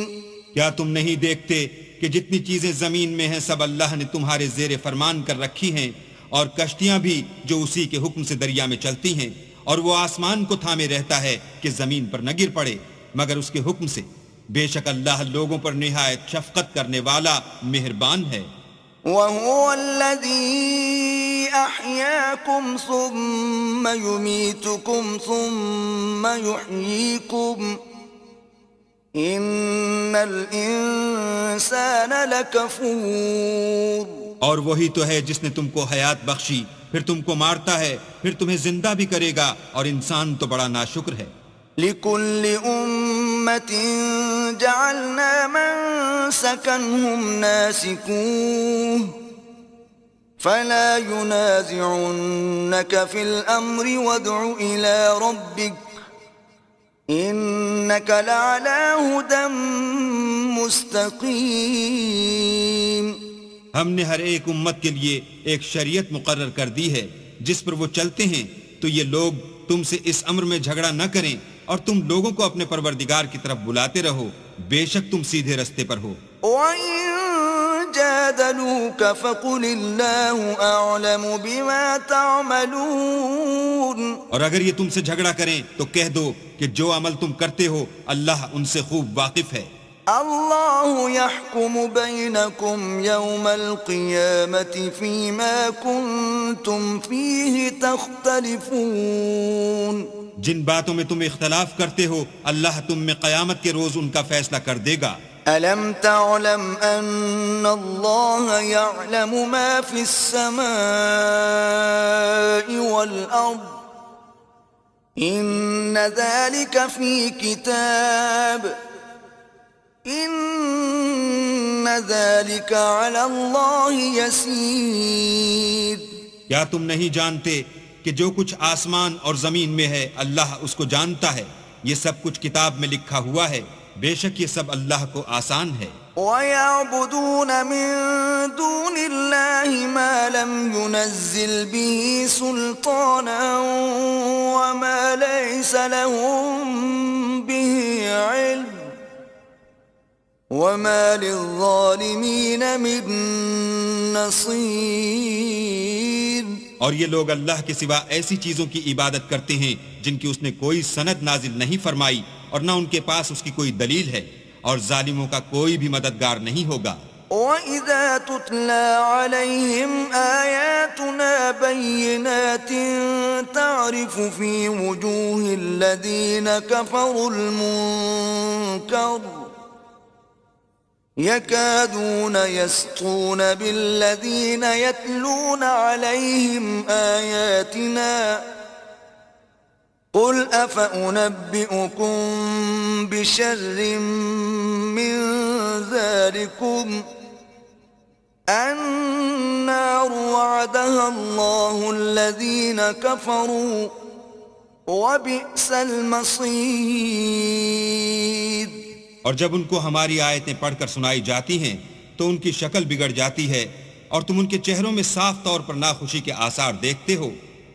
کیا تم نہیں دیکھتے کہ جتنی چیزیں زمین میں ہیں سب اللہ نے تمہارے زیر فرمان کر رکھی ہیں، اور کشتیاں بھی جو اسی کے حکم سے دریا میں چلتی ہیں، اور وہ آسمان کو تھامے رہتا ہے کہ زمین پر نہ گر پڑے مگر اس کے حکم سے. بے شک اللہ لوگوں پر نہایت شفقت کرنے والا مہربان ہے.
وهو الذي أحياكم ثم يميتكم ثم يحييكم إن الإنسان لكفور.
اور وہی تو ہے جس نے تم کو حیات بخشی، پھر تم کو مارتا ہے، پھر تمہیں زندہ بھی کرے گا، اور انسان تو بڑا ناشکر ہے.
لكل أمة جعلنا منسكا هم ناسكوه فلا ينازعنك في الأمر وادع إلى ربك إنك لعلى هدى مستقيم.
ہم نے ہر ایک امت کے لیے ایک شریعت مقرر کر دی ہے جس پر وہ چلتے ہیں، تو یہ لوگ تم سے اس امر میں جھگڑا نہ کریں، اور تم لوگوں کو اپنے پروردگار کی طرف بلاتے رہو، بے شک تم سیدھے رستے پر ہو.
وَإِن جَادَلُوكَ فَقُلِ اللَّهُ أَعْلَمُ بِمَا تَعْمَلُونَ.
اور اگر یہ تم سے جھگڑا کریں تو کہہ دو کہ جو عمل تم کرتے ہو اللہ ان سے خوب واقف ہے.
اللہ يحكم بينكم يوم القيامة فيما كنتم فيه تختلفون.
جن باتوں میں تم اختلاف کرتے ہو اللہ تم میں قیامت کے روز ان کا فیصلہ کر دے گا.
ألم تعلم أن الله يعلم ما في السماء والأرض إن ذلك في كتاب إن ذلك على الله يسير.
کیا تم نہیں جانتے کہ جو کچھ آسمان اور زمین میں ہے اللہ اس کو جانتا ہے، یہ سب کچھ کتاب میں لکھا ہوا ہے، بے شک یہ سب اللہ کو آسان ہے.
وَيَعْبُدُونَ مِن دُونِ اللَّهِ مَا لَمْ يُنَزِّلْ بِهِ سُلْطَانًا وَمَا لَيْسَ لَهُم بِهِ عِلْمٌ وَمَا لِلظَّالِمِينَ مِن نَصِيرٍ.
اور یہ لوگ اللہ کے سوا ایسی چیزوں کی عبادت کرتے ہیں جن کی اس نے کوئی سند نازل نہیں فرمائی، اور نہ ان کے پاس اس کی کوئی دلیل ہے، اور ظالموں کا کوئی بھی مددگار نہیں ہوگا.
وَإِذَا تُتْلَى عَلَيْهِمْ آيَاتُنَا بَيِّنَاتٍ تَعْرِفُ فِي وُجُوهِ الَّذِينَ كَفَرُوا الْمُنكَرَ يَكَادُونَ يَسْطُونَ بِالَّذِينَ يَتْلُونَ عَلَيْهِمْ آيَاتِنَا قُلْ أَفَأُنَبِّئُكُمْ بِشَرٍّ مِّن ذَلِكُمْ النَّارُ وَعَدَهَا اللَّهُ الَّذِينَ كَفَرُوا وَبِئْسَ الْمَصِيرُ.
اور جب ان کو ہماری آیتیں پڑھ کر سنائی جاتی ہیں تو ان کی شکل بگڑ جاتی ہے، اور تم ان کے چہروں میں صاف طور پر ناخوشی کے آثار دیکھتے ہو.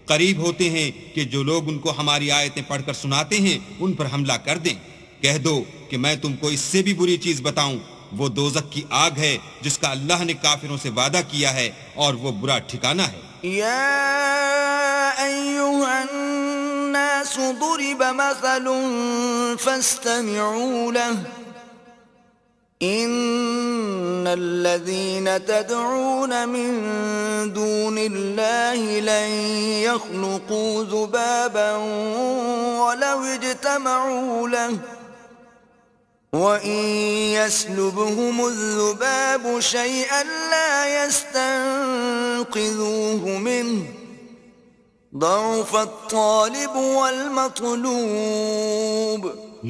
قریب ہوتے ہیں کہ جو لوگ ان کو ہماری آیتیں پڑھ کر سناتے ہیں ان پر حملہ کر دیں. کہہ دو کہ میں تم کو اس سے بھی بری چیز بتاؤں، وہ دوزخ کی آگ ہے جس کا اللہ نے کافروں سے وعدہ کیا ہے، اور وہ برا ٹھکانہ ہے.
يا أيها الناس ضرب مثل فاستمعوا له إن الذين تدعون من دون الله لن يخلقوا ذبابا ولو اجتمعوا له وَإِن يَسْلُبْهُمُ الذُّبَابُ شَيْئًا لَا يَسْتَنقِذُوهُ مِنْهُ ضَعُفَ الطَّالِبُ وَالْمَطْلُوبُ.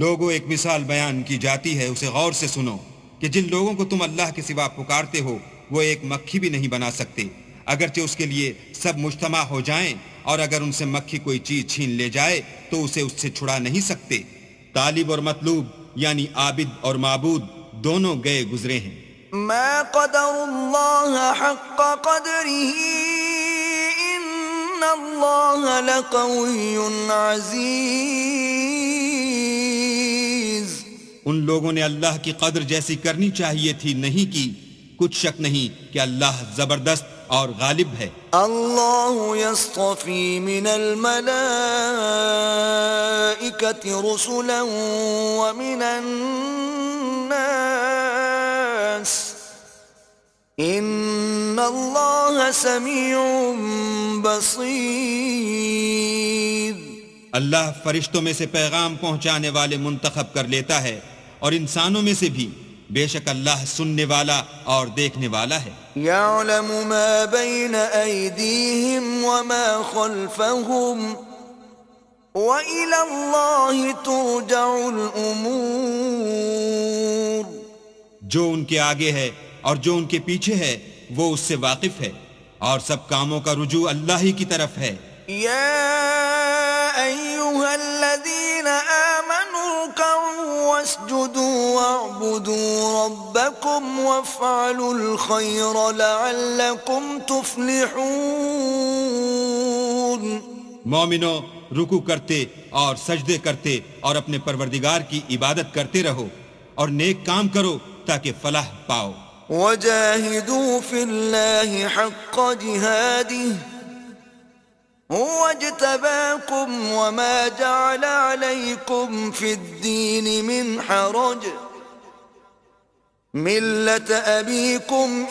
لوگوں ایک مثال بیان کی جاتی ہے، اسے غور سے سنو کہ جن لوگوں کو تم اللہ کے سوا پکارتے ہو وہ ایک مکھی بھی نہیں بنا سکتے، اگرچہ اس کے لیے سب مجتمع ہو جائیں، اور اگر ان سے مکھی کوئی چیز چھین لے جائے تو اسے اس سے چھڑا نہیں سکتے. طالب اور مطلوب یعنی عابد اور معبود دونوں گئے گزرے ہیں.
ما قدر اللہ حق قدره ان اللہ لقوی عزیز.
ان لوگوں نے اللہ کی قدر جیسی کرنی چاہیے تھی نہیں کی. کچھ شک نہیں کہ اللہ زبردست اور غالب ہے.
اللہ یصطفی من الملائکۃ رسلا ومن الناس ان اللہ سمیع بصیر.
اللہ فرشتوں میں سے پیغام پہنچانے والے منتخب کر لیتا ہے اور انسانوں میں سے بھی. بے شک اللہ سننے والا اور دیکھنے والا ہے.
یعلم ما بین ایدیہم وما خلفہم وإلی اللہ ترجع الامور.
جو ان کے آگے ہے اور جو ان کے پیچھے ہے وہ اس سے واقف ہے اور سب کاموں کا رجوع اللہ ہی کی طرف ہے.
یا ایہا الذین آمنوا ارکعوا واسجدوا واعبدوا ربکم وافعلوا الخیر لعلکم تفلحون.
مومنو رکوع کرتے اور سجدے کرتے اور اپنے پروردگار کی عبادت کرتے رہو اور نیک کام کرو تاکہ فلاح پاؤ.
وجاہدوا فی اللہ حق جہادہ هو اجتباكم وما جعل عليكم في الدين من حرج ملة أبيكم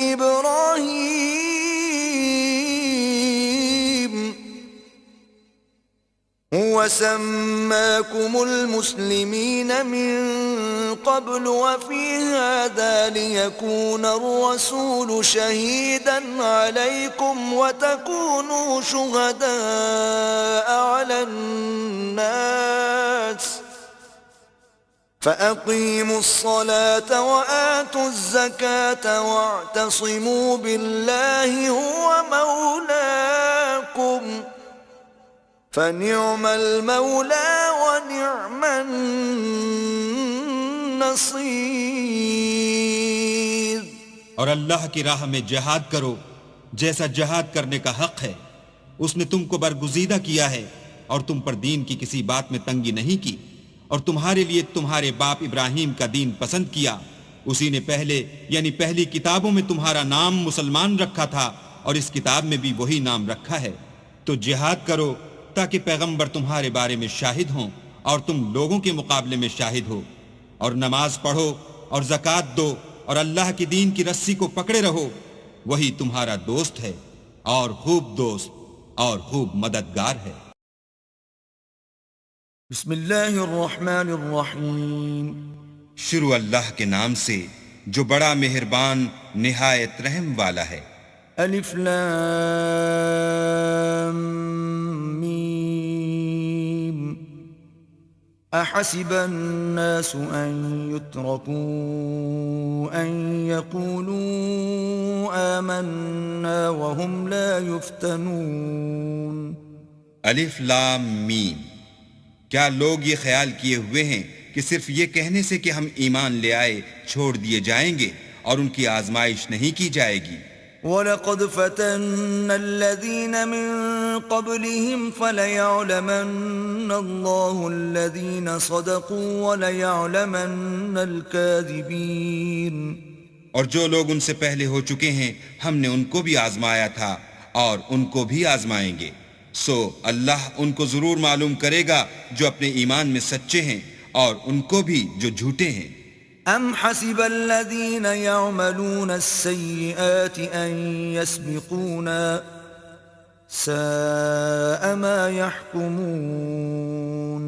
إبراهيم هو سماكم المسلمين من قبل وفي هذا ليكون الرسول شهيدا عليكم وتكونوا شهداء على الناس فأقيموا الصلاة وآتوا الزكاة واعتصموا بالله هو مولاكم فنعم المولى ونعم النصير.
اور اللہ کی راہ میں جہاد کرو جیسا جہاد کرنے کا حق ہے. اس نے تم کو برگزیدہ کیا ہے اور تم پر دین کی کسی بات میں تنگی نہیں کی اور تمہارے لیے تمہارے باپ ابراہیم کا دین پسند کیا. اسی نے پہلے یعنی پہلی کتابوں میں تمہارا نام مسلمان رکھا تھا اور اس کتاب میں بھی وہی نام رکھا ہے. تو جہاد کرو تاکہ پیغمبر تمہارے بارے میں شاہد ہوں اور تم لوگوں کے مقابلے میں شاہد ہو. اور نماز پڑھو اور زکوٰۃ دو اور اللہ کی دین کی رسی کو پکڑے رہو. وہی تمہارا دوست ہے اور خوب دوست اور خوب مددگار ہے.
بسم اللہ الرحمن الرحیم.
شروع اللہ کے نام سے جو بڑا مہربان نہایت رحم والا ہے.
الف لام میم. احسب الناس ان يتركوا ان يقولوا آمنا وهم لا يفتنون.
الف لام میم. کیا لوگ یہ خیال کیے ہوئے ہیں کہ صرف یہ کہنے سے کہ ہم ایمان لے آئے چھوڑ دیے جائیں گے اور ان کی آزمائش نہیں کی جائے گی.
وَلَقَدْ فَتَنَّا الَّذِينَ مِن قَبْلِهِمْ فَلَيَعْلَمَنَّ اللَّهُ الَّذِينَ صَدَقُوا وَلَيَعْلَمَنَّ الْكَاذِبِينَ.
اور جو لوگ ان سے پہلے ہو چکے ہیں ہم نے ان کو بھی آزمایا تھا اور ان کو بھی آزمائیں گے. سو اللہ ان کو ضرور معلوم کرے گا جو اپنے ایمان میں سچے ہیں اور ان کو بھی جو جھوٹے ہیں.
ام حسب الذين يعملون السيئات ان يسبقونا ساء ما يحكمون.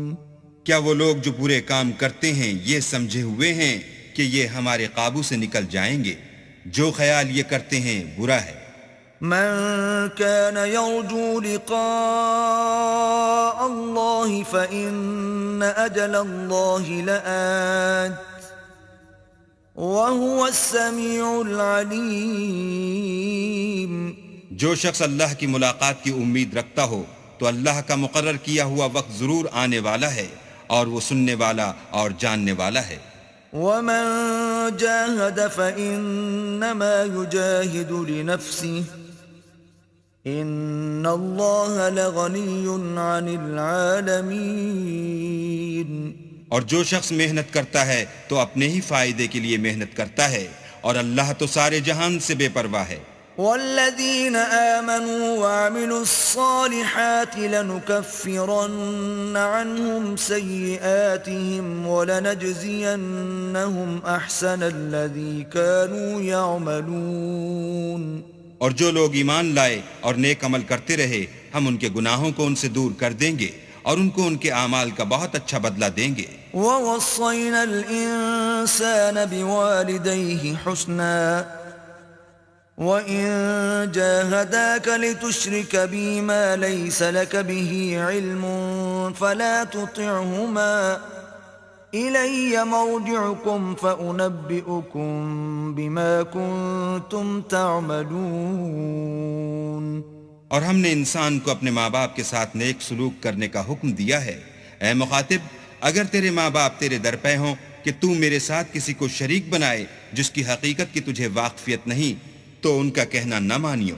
کیا وہ لوگ جو برے کام کرتے ہیں یہ سمجھے ہوئے ہیں کہ یہ ہمارے قابو سے نکل جائیں گے؟ جو خیال یہ کرتے ہیں برا ہے.
من كان يرجو لقاء الله فإن أجل الله لآت وهو السميع العليم.
جو شخص اللہ کی ملاقات کی امید رکھتا ہو تو اللہ کا مقرر کیا ہوا وقت ضرور آنے والا ہے اور وہ سننے والا اور جاننے والا ہے.
ومن جاهد فإنما يجاهد لنفسه إن الله لغني عن العالمين.
اور جو شخص محنت کرتا ہے تو اپنے ہی فائدے کے لیے محنت کرتا ہے، اور اللہ تو سارے جہان سے بے پرواہ ہے۔
والذين آمنوا وعملوا الصالحات لنكفرن عنهم سيئاتهم ولنجزينهم أحسن الذي كانوا يعملون.
اور جو لوگ ایمان لائے اور نیک عمل کرتے رہے، ہم ان کے گناہوں کو ان سے دور کر دیں گے اور ان کو ان کے اعمال کا بہت اچھا بدلہ دیں گے۔
ووصينا الإنسان بوالديه حسنا وَإِن جَاهَدَاكَ لِتُشْرِكَ بِي مَا لَيْسَ لَكَ بِهِ عِلْمٌ فَلَا تُطِعْهُمَا إِلَيَّ مَرْجِعُكُمْ فَأُنَبِّئُكُمْ بِمَا كُنْتُمْ تَعْمَلُونَ.
اور ہم نے انسان کو اپنے ماں باپ کے ساتھ نیک سلوک کرنے کا حکم دیا ہے۔ اے مخاطب، اگر تیرے ماں باپ تیرے در پہ ہوں کہ تو میرے ساتھ کسی کو شریک بنائے جس کی حقیقت کی تجھے واقفیت نہیں، تو ان کا کہنا نہ مانیو۔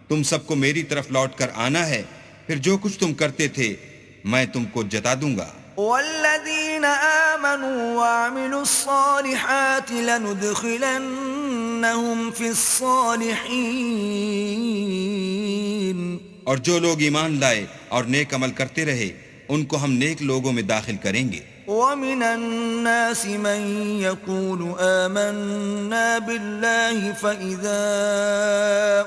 تم سب کو میری طرف لوٹ کر آنا ہے، پھر جو کچھ تم کرتے تھے میں تم کو جتا دوں گا۔
والذین آمنوا وعملوا الصالحات لندخلنهم فی الصالحین.
اور جو لوگ ایمان لائے اور نیک عمل کرتے رہے ان کو ہم نیک لوگوں میں داخل کریں گے۔
وَمِنَ النَّاسِ مَن يَقُولُ آمَنَّا بِاللَّهِ فَإِذَا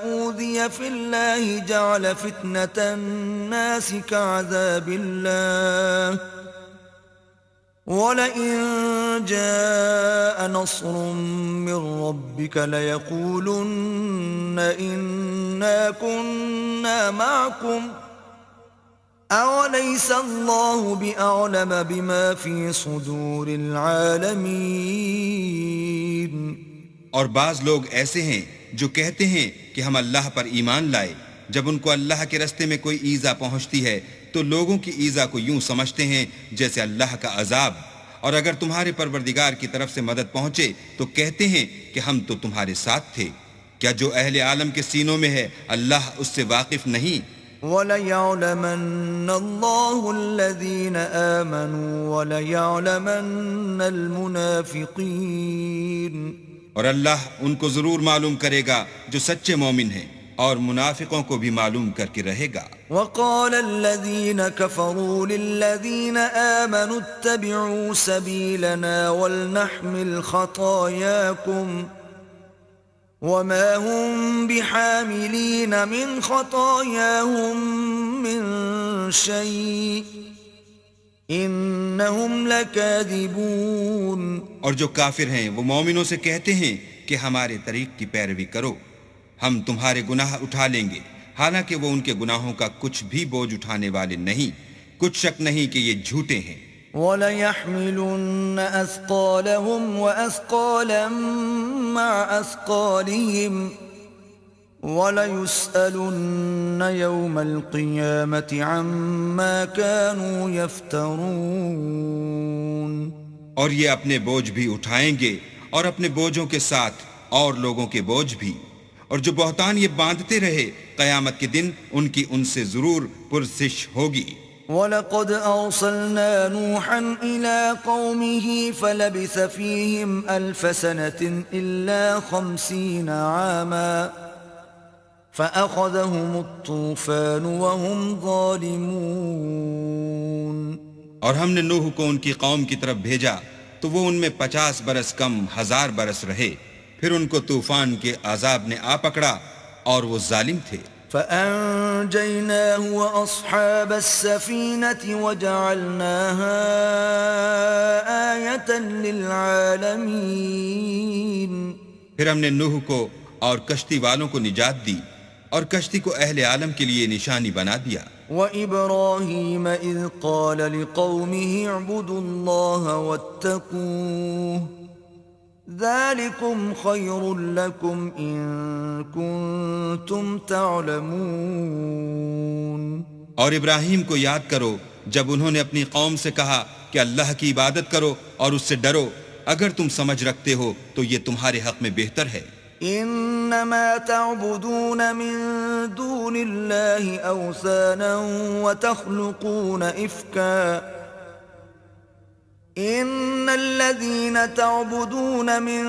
أُوذِيَ فِي اللَّهِ جَعَلَ فِتْنَةَ النَّاسِ كَعَذَابِ اللَّهِ وَلَئِن جَاءَ نَصْرٌ مِّن رَّبِّكَ لَيَقُولُنَّ إِنَّا كُنَّا مَعَكُمْ أَوَلَيْسَ اللَّهُ بِأَعْلَمَ بِمَا فِي صُدُورِ الْعَالَمِينَ.
اور بعض لوگ ایسے ہیں جو کہتے ہیں کہ ہم اللہ پر ایمان لائے، جب ان کو اللہ کے رستے میں کوئی ایذا پہنچتی ہے تو لوگوں کی ایذا کو یوں سمجھتے ہیں جیسے اللہ کا عذاب، اور اگر تمہارے پروردگار کی طرف سے مدد پہنچے تو کہتے ہیں کہ ہم تو تمہارے ساتھ تھے۔ کیا جو اہل عالم کے سینوں میں ہے اللہ اس سے واقف نہیں؟
وَلَيَعْلَمَنَّ اللَّهُ الَّذِينَ آمَنُوا وَلَيَعْلَمَنَّ الْمُنَافِقِينَ.
اور اللہ ان کو ضرور معلوم کرے گا جو سچے مومن ہیں، اور منافقوں کو بھی معلوم کر کے رہے گا۔
وَقَالَ الَّذِينَ كَفَرُوا لِلَّذِينَ آمَنُوا اتَّبِعُوا سَبِيلَنَا وَلْنَحْمِلْ خَطَايَاكُمْ وَمَا هُمْ بِحَامِلِينَ مِنْ خَطَايَاهُمْ مِنْ شَيْءٍ إِنَّهُمْ لَكَاذِبُونَ.
اور جو کافر ہیں وہ مومنوں سے کہتے ہیں کہ ہمارے طریق کی پیروی کرو، ہم تمہارے گناہ اٹھا لیں گے، حالانکہ وہ ان کے گناہوں کا کچھ بھی بوجھ اٹھانے والے نہیں، کچھ شک نہیں کہ یہ جھوٹے ہیں۔
وَلَيَحْمِلُنَّ أَثْقَالَهُمْ وَأَثْقَالًا مَعَ أَثْقَالِهِمْ وَلَيُسْأَلُنَّ يَوْمَ الْقِيَامَةِ عَمَّا كَانُوا يَفْتَرُونَ.
اور یہ اپنے بوجھ بھی اٹھائیں گے اور اپنے بوجھوں کے ساتھ اور لوگوں کے بوجھ بھی، اور جو بہتان یہ باندھتے رہے قیامت کے دن ان کی ان سے ضرور پرسش ہوگی۔
وَلَقَدْ أَرْسَلْنَا نُوحًا إِلَىٰ قَوْمِهِ فَلَبِثَ فِيهِمْ أَلْفَ سَنَةٍ إِلَّا 50 عَامًا فَأَخَذَهُمُ الطُّوفَانُ وَهُمْ ظَالِمُونَ.
اور ہم نے نوح کو ان کی قوم کی طرف بھیجا تو وہ ان میں 50 برس کم 1000 برس رہے، پھر ان کو طوفان کے عذاب نے آ پکڑا اور وہ ظالم تھے۔
فَأَنجَيْنَاهُ وَأَصْحَابَ السَّفِينَةِ وَجَعَلْنَاهَا آيَةً لِلْعَالَمِينَ.
پھر ہم نے نوح کو اور کشتی والوں کو نجات دی اور کشتی کو اہل عالم کے لیے نشانی بنا دیا۔
وَإِبْرَاهِيمَ إِذْ قَالَ لِقَوْمِهِ اعْبُدُوا اللَّهَ وَاتَّقُوهُ ذَلِكُمْ خَيْرٌ لَكُمْ إِن كُنتُمْ تَعْلَمُونَ.
اور ابراہیم کو یاد کرو جب انہوں نے اپنی قوم سے کہا کہ اللہ کی عبادت کرو اور اس سے ڈرو، اگر تم سمجھ رکھتے ہو تو یہ تمہارے حق میں بہتر ہے۔
إنما تعبدون من دون الله أوثانا وتخلقون إفكا إن الذين تعبدون من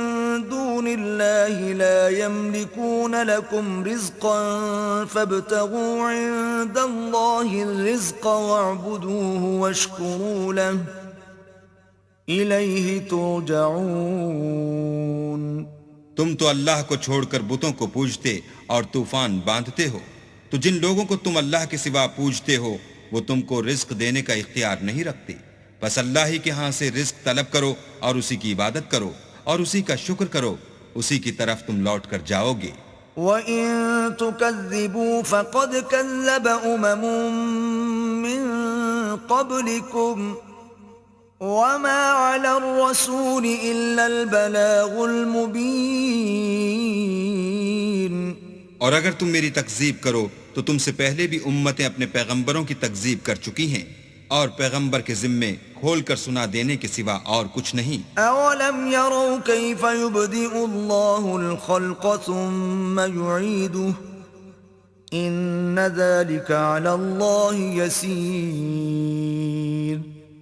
دون الله لا يملكون لكم رزقا فابتغوا عند الله الرزق واعبدوه واشكروا له إليه ترجعون.
تم تو اللہ کو چھوڑ کر بتوں کو پوجتے اور طوفان باندھتے ہو، تو جن لوگوں کو تم اللہ کے سوا پوجتے ہو وہ تم کو رزق دینے کا اختیار نہیں رکھتے، بس اللہ ہی کے ہاں سے رزق طلب کرو اور اسی کی عبادت کرو اور اسی کا شکر کرو، اسی کی طرف تم لوٹ کر جاؤ گے.
وَإِن تُكَذِّبُوا فَقَدْ كَذَّبَ أُمَمٌ مِّن قَبْلِكُمْ وَمَا عَلَى الرَّسُولِ إِلَّا الْبَلَاغُ الْمُبِينُ.
اور اگر تم میری تکذیب کرو تو تم سے پہلے بھی امتیں اپنے پیغمبروں کی تکذیب کر چکی ہیں، اور پیغمبر کے ذمے کھول کر سنا دینے کے سوا اور کچھ نہیں.
اولم يروا كيف يبدئ الله الخلق ثم يعيده ان ذلك على الله يسير.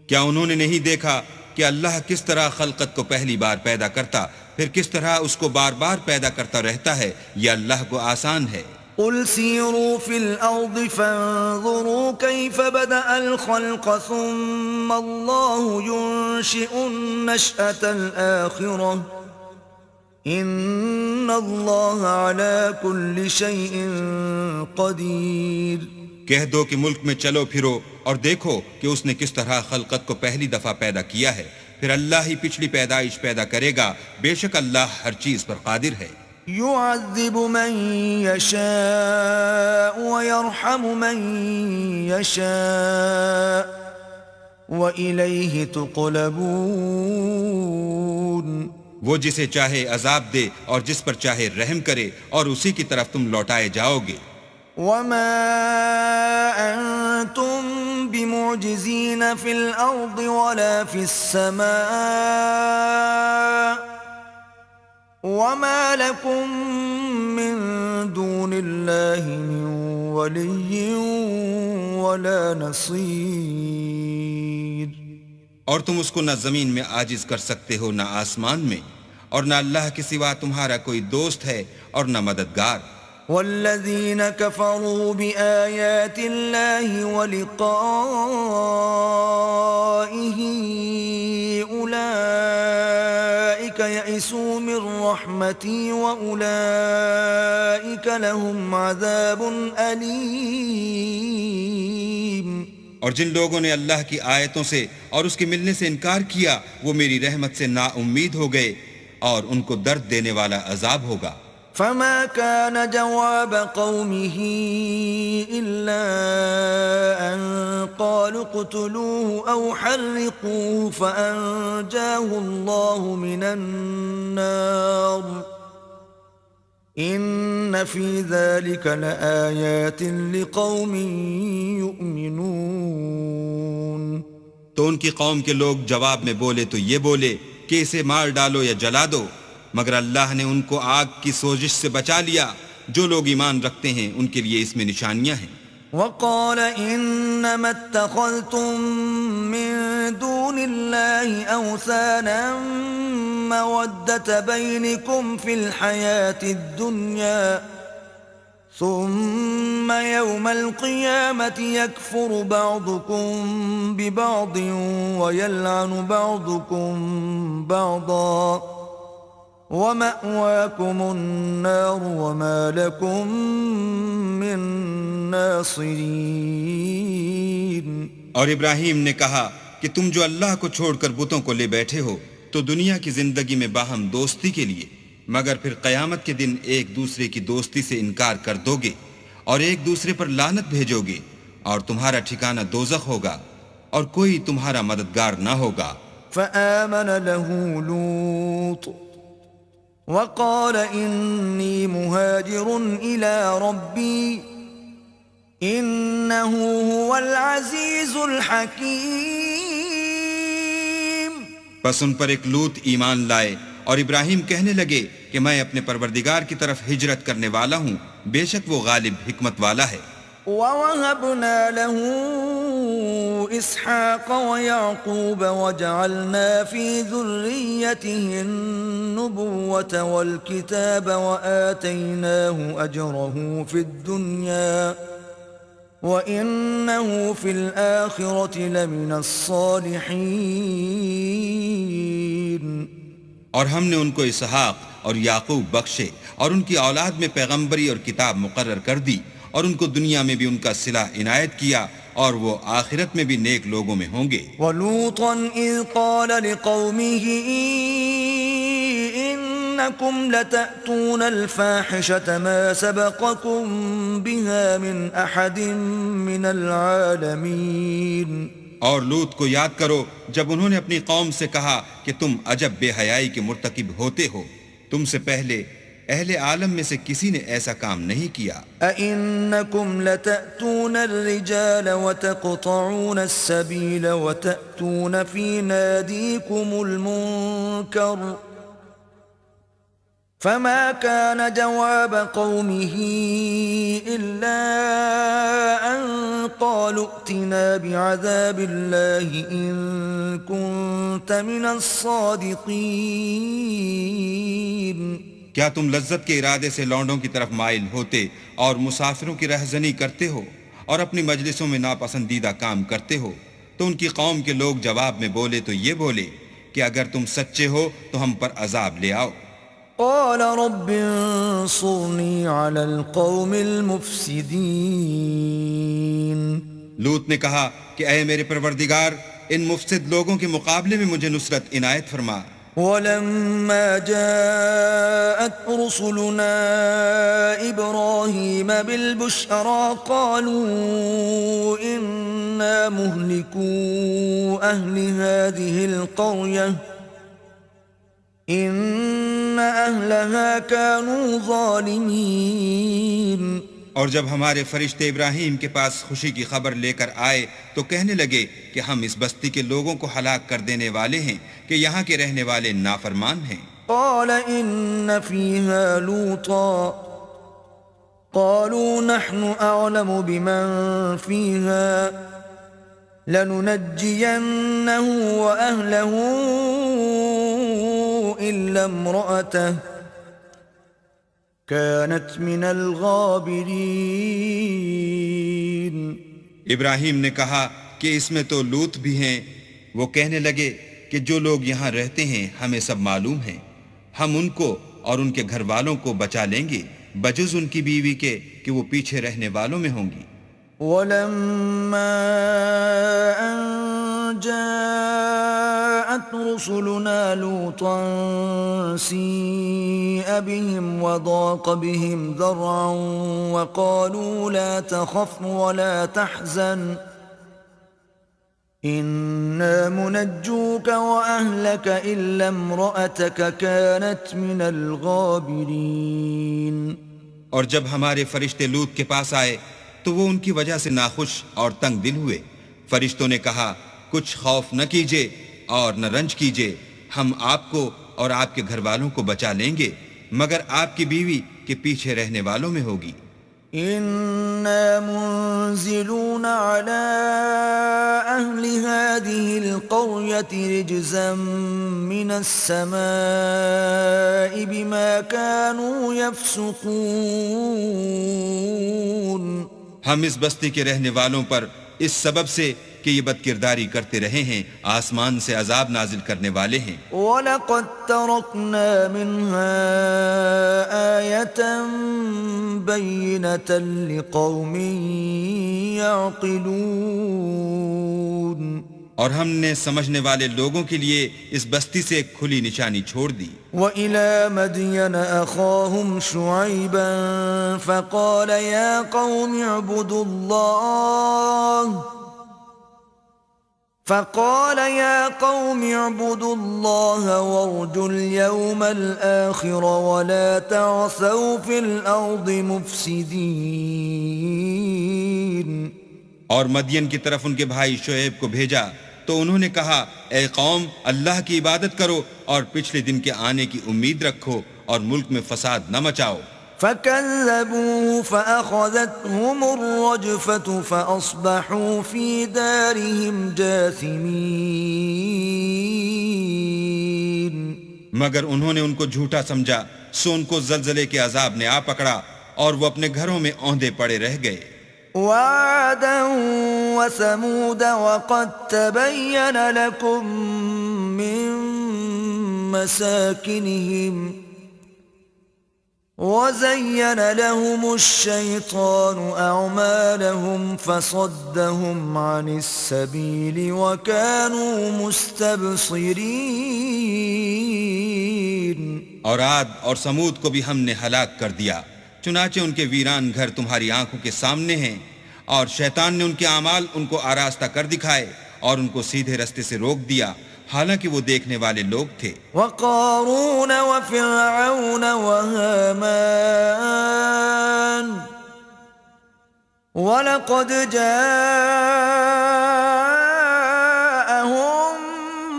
کیا انہوں نے نہیں دیکھا کہ اللہ کس طرح خلقت کو پہلی بار پیدا کرتا پھر کس طرح اس کو بار بار پیدا کرتا رہتا ہے؟ یہ اللہ کو آسان ہے.
قل سیروا فی الارض فانظروا کیف بدأ الخلق ثم اللہ ينشئ النشأة الآخرة ان اللہ علی کل شیء قدیر.
کہہ دو کہ ملک میں چلو پھرو اور دیکھو کہ اس نے کس طرح خلقت کو پہلی دفعہ پیدا کیا ہے، پھر اللہ ہی پچھلی پیدائش پیدا کرے گا، بے شک اللہ ہر چیز پر قادر ہے.
يعذب من يشاء ويرحم من يشاء وإليه تقلبون.
وہ جسے چاہے عذاب دے اور جس پر چاہے رحم کرے اور اسی کی طرف تم لوٹائے جاؤ گے.
وما أنتم بمعجزين في الأرض ولا في السماء وما لكم من دون الله من ولي ولا نصير.
اور تم اس کو نہ زمین میں عاجز کر سکتے ہو نہ آسمان میں، اور نہ اللہ کے سوا تمہارا کوئی دوست ہے اور نہ مددگار.
والذين كفروا بآيات الله ولقائه أولئك يئسوا من رحمتي وأولئك لهم عذاب أليم.
اور جن لوگوں نے اللہ کی آیتوں سے اور اس کے ملنے سے انکار کیا وہ میری رحمت سے نا امید ہو گئے اور ان کو درد دینے والا عذاب ہوگا.
فما كان جواب قومه إلا أن قالوا اقتلوه أو حرقوه فأنجاه الله من النار إن في ذلك لآيات لقوم يؤمنون.
تو ان کی قوم کے لوگ جواب میں بولے تو یہ بولے کہ اسے مار ڈالو یا جلا دو، مگر اللہ نے ان کو آگ کی سوزش سے بچا لیا. جو لوگ ایمان رکھتے ہیں ان کے لیے اس میں نشانیاں ہیں.
وقال انما اتخذتم من دون الله اوثانا مودة بينكم في الحياة الدنيا ثم يوم القيامة يكفر بعضكم ببعض ويلعن بعضكم بعضا وَمَأْوَاكُمُ النَّارُ وَمَا لَكُمْ مِن نَاصِرِينَ.
اور ابراہیم نے کہا کہ تم جو اللہ کو چھوڑ کر بتوں کو لے بیٹھے ہو تو دنیا کی زندگی میں باہم دوستی کے لیے، مگر پھر قیامت کے دن ایک دوسرے کی دوستی سے انکار کر دو گے اور ایک دوسرے پر لعنت بھیجو گے، اور تمہارا ٹھکانہ دوزخ ہوگا اور کوئی تمہارا مددگار نہ ہوگا.
فآمن له لوط وقال إني مهاجر إلى ربي إنه هو العزيز الحكيم.
پس ان پر ایک لوط ایمان لائے اور ابراہیم کہنے لگے کہ میں اپنے پروردگار کی طرف ہجرت کرنے والا ہوں، بے شک وہ غالب حکمت والا ہے۔
وَوَهَبْنَا لَهُ إِسْحَاقَ وَيَعْقُوبَ وَجَعَلْنَا فِي ذُرِّيَّتِهِ النُّبُوَّةَ وَالْكِتَابَ وَآتَيْنَاهُ أَجْرَهُ فِي الدُّنْيَا وَإِنَّهُ فِي الْآخِرَةِ لَمِنَ الصَّالِحِينَ۔
اور ہم نے ان کو اسحاق اور یعقوب بخشے اور ان کی اولاد میں پیغمبری اور کتاب مقرر کر دی، اور ان کو دنیا میں بھی ان کا صلہ عنایت کیا، اور وہ آخرت میں بھی نیک لوگوں میں ہوں گے۔
وَلُوطًا إِذْ قَالَ لِقَوْمِهِ إِنَّكُمْ لَتَأْتُونَ الْفَاحِشَةَ مَا سَبَقَكُمْ بِهَا مِنْ أَحَدٍ مِّنَ الْعَالَمِينَ۔
اور لوط کو یاد کرو جب انہوں نے اپنی قوم سے کہا کہ تم عجب بے حیائی کے مرتکب ہوتے ہو، تم سے پہلے اہل عالم میں سے کسی نے ایسا کام نہیں کیا۔
أَإِنَّكُمْ لَتَأْتُونَ الرِّجَالَ وَتَقْطَعُونَ السَّبِيلَ وَتَأْتُونَ فِي نَادِيكُمُ الْمُنكَرَ فَمَا كَانَ جَوَابَ قَوْمِهِ إِلَّا أَن قَالُوا ائْتِنَا بِعَذَابِ اللَّهِ إِن كُنتَ مِنَ الصَّادِقِينَ۔
کیا تم لذت کے ارادے سے لونڈوں کی طرف مائل ہوتے اور مسافروں کی رہزنی کرتے ہو اور اپنی مجلسوں میں ناپسندیدہ کام کرتے ہو؟ تو ان کی قوم کے لوگ جواب میں بولے تو یہ بولے کہ اگر تم سچے ہو تو ہم پر عذاب لے آؤ۔
قال رب انصرني على القوم المفسدين۔
لوط نے کہا کہ اے میرے پروردگار، ان مفسد لوگوں کے مقابلے میں مجھے نصرت عنایت فرما۔
ولما جاءت رسلنا إبراهيم بالبشرى قالوا إنا مهلكو أهل هذه القرية إن أهلها كانوا ظالمين۔
اور جب ہمارے فرشتے ابراہیم کے پاس خوشی کی خبر لے کر آئے تو کہنے لگے کہ ہم اس بستی کے لوگوں کو ہلاک کر دینے والے ہیں کہ یہاں کے رہنے والے نافرمان ہیں۔
قال إن فيها لوطا قالوا نحن أعلم بمن فيها لننجينه وأهله إلا امرأته كانت من الغابرين۔
ابراہیم نے کہا کہ اس میں تو لوط بھی ہیں۔ وہ کہنے لگے کہ جو لوگ یہاں رہتے ہیں ہمیں سب معلوم ہیں، ہم ان کو اور ان کے گھر والوں کو بچا لیں گے بجز ان کی بیوی کے کہ وہ پیچھے رہنے والوں میں ہوں گی۔
ولما أن جاءت رسلنا لوطا سيء بهم وضاق بهم ذرعا وقالوا لا تخف ولا تحزن إنا منجوك وأهلك إلا امرأتك كانت من الغابرين۔
اور جب ہمارے فرشتے لوط کے پاس آئے تو وہ ان کی وجہ سے ناخوش اور تنگ دل ہوئے۔ فرشتوں نے کہا کچھ خوف نہ کیجیے اور نہ رنج کیجیے، ہم آپ کو اور آپ کے گھر والوں کو بچا لیں گے مگر آپ کی بیوی کے پیچھے رہنے والوں میں ہوگی۔
إنا منزلون على أهل هذه القرية رجزا من السماء بما كانوا يفسقون۔
ہم اس بستی کے رہنے والوں پر اس سبب سے کہ یہ بدکرداری کرتے رہے ہیں آسمان سے عذاب نازل کرنے والے ہیں۔
وَلَقَدْ تَرَكْنَا مِنْهَا آيَةً بَيِّنَةً لِقَوْمٍ يَعْقِلُونَ۔
اور ہم نے سمجھنے والے لوگوں کے لیے اس بستی سے ایک کھلی نشانی چھوڑ دی۔
وَإِلَى مَدْيَنَ أَخَاهُمْ شُعَيْبًا فَقَالَ يَا قَوْمِ اعْبُدُوا اللَّهَ وَارْجُوا الْيَوْمَ الْآخِرَ وَلَا تَعْثَوْا فِي الْأَرْضِ مُفْسِدِينَ۔
اور مدین کی طرف ان کے بھائی شعیب کو بھیجا تو انہوں نے کہا اے قوم، اللہ کی عبادت کرو اور پچھلے دن کے آنے کی امید رکھو اور ملک میں فساد نہ مچاؤ۔
فكذبوه فأخذتهم الرجفة فأصبحوا في دارهم جاثمين۔
مگر انہوں نے ان کو جھوٹا سمجھا، سو ان کو زلزلے کے عذاب نے آ پکڑا اور وہ اپنے گھروں میں اوندے پڑے رہ گئے۔
وعادا وثمود وقد تبين لكم من مساكنهم وزين لهم الشيطان أعمالهم فصدهم عن السبيل وكانوا مستبصرين۔
اور عاد اور سمود کو بھی ہم نے ہلاک کر دیا، چنانچہ ان کے ویران گھر تمہاری آنکھوں کے سامنے ہیں، اور شیطان نے ان کے اعمال ان کو آراستہ کر دکھائے اور ان کو سیدھے رستے سے روک دیا، حالانکہ وہ دیکھنے والے لوگ تھے۔
وقارون وفرعون وهامان وَلَقَدْ جَاءَهُم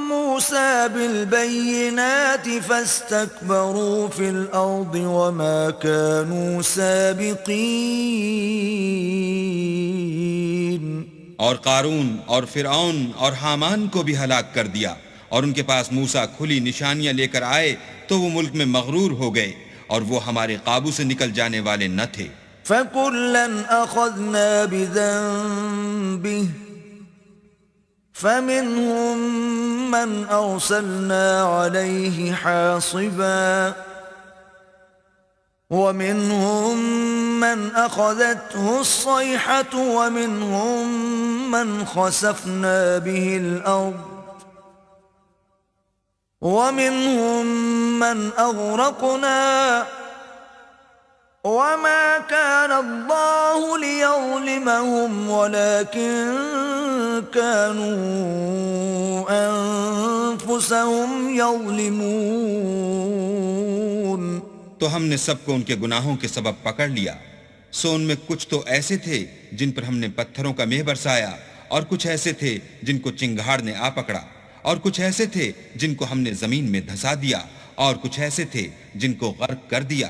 مُوسَى بِالْبَيِّنَاتِ فَاسْتَكْبَرُوا فِي الْأَرْضِ وَمَا كَانُوا سَابِقِينَ۔
اور قارون اور فرعون اور حامان کو بھی ہلاک کر دیا، اور ان کے پاس موسیٰ کھلی نشانیاں لے کر آئے تو وہ ملک میں مغرور ہو گئے، اور وہ ہمارے قابو سے نکل جانے والے نہ تھے۔
فَكُلًّا أَخَذْنَا بِذَنبِهِ فَمِنْهُمْ مَنْ أَرْسَلْنَا عَلَيْهِ حَاصِبًا وَمِنْهُمْ مَنْ أَخَذَتْهُ الصَّيْحَةُ وَمِنْهُمْ مَنْ خَسَفْنَا بِهِ الْأَرْضَ وَمِنْهُمْ مَنْ أَغْرَقْنَا وَمَا كَانَ اللَّهُ لِيَظْلِمَهُمْ وَلَكِنْ كَانُوا أَنفُسَهُمْ يَظْلِمُونَ۔
تو ہم نے سب کو ان کے گناہوں کے سبب پکڑ لیا، سو ان میں کچھ تو ایسے تھے جن پر ہم نے پتھروں کا مہ برسایا، اور کچھ ایسے تھے جن کو چنگھاڑ نے آ پکڑا، اور کچھ ایسے تھے جن کو ہم نے زمین میں دھسا دیا، اور کچھ ایسے تھے جن کو غرق کر دیا۔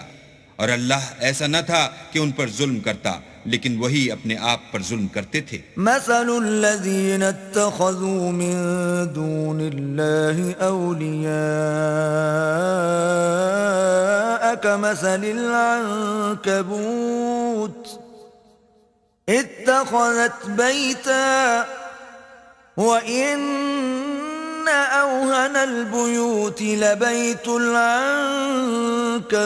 اور اللہ ایسا نہ تھا کہ ان پر ظلم کرتا، لیکن وہی اپنے آپ پر ظلم کرتے تھے۔
مثل الذين اتخذوا من دون الله أولياء كمثل العنكبوت اتخذت بيتا وإن أوهن البيوت لبيت العنكبوت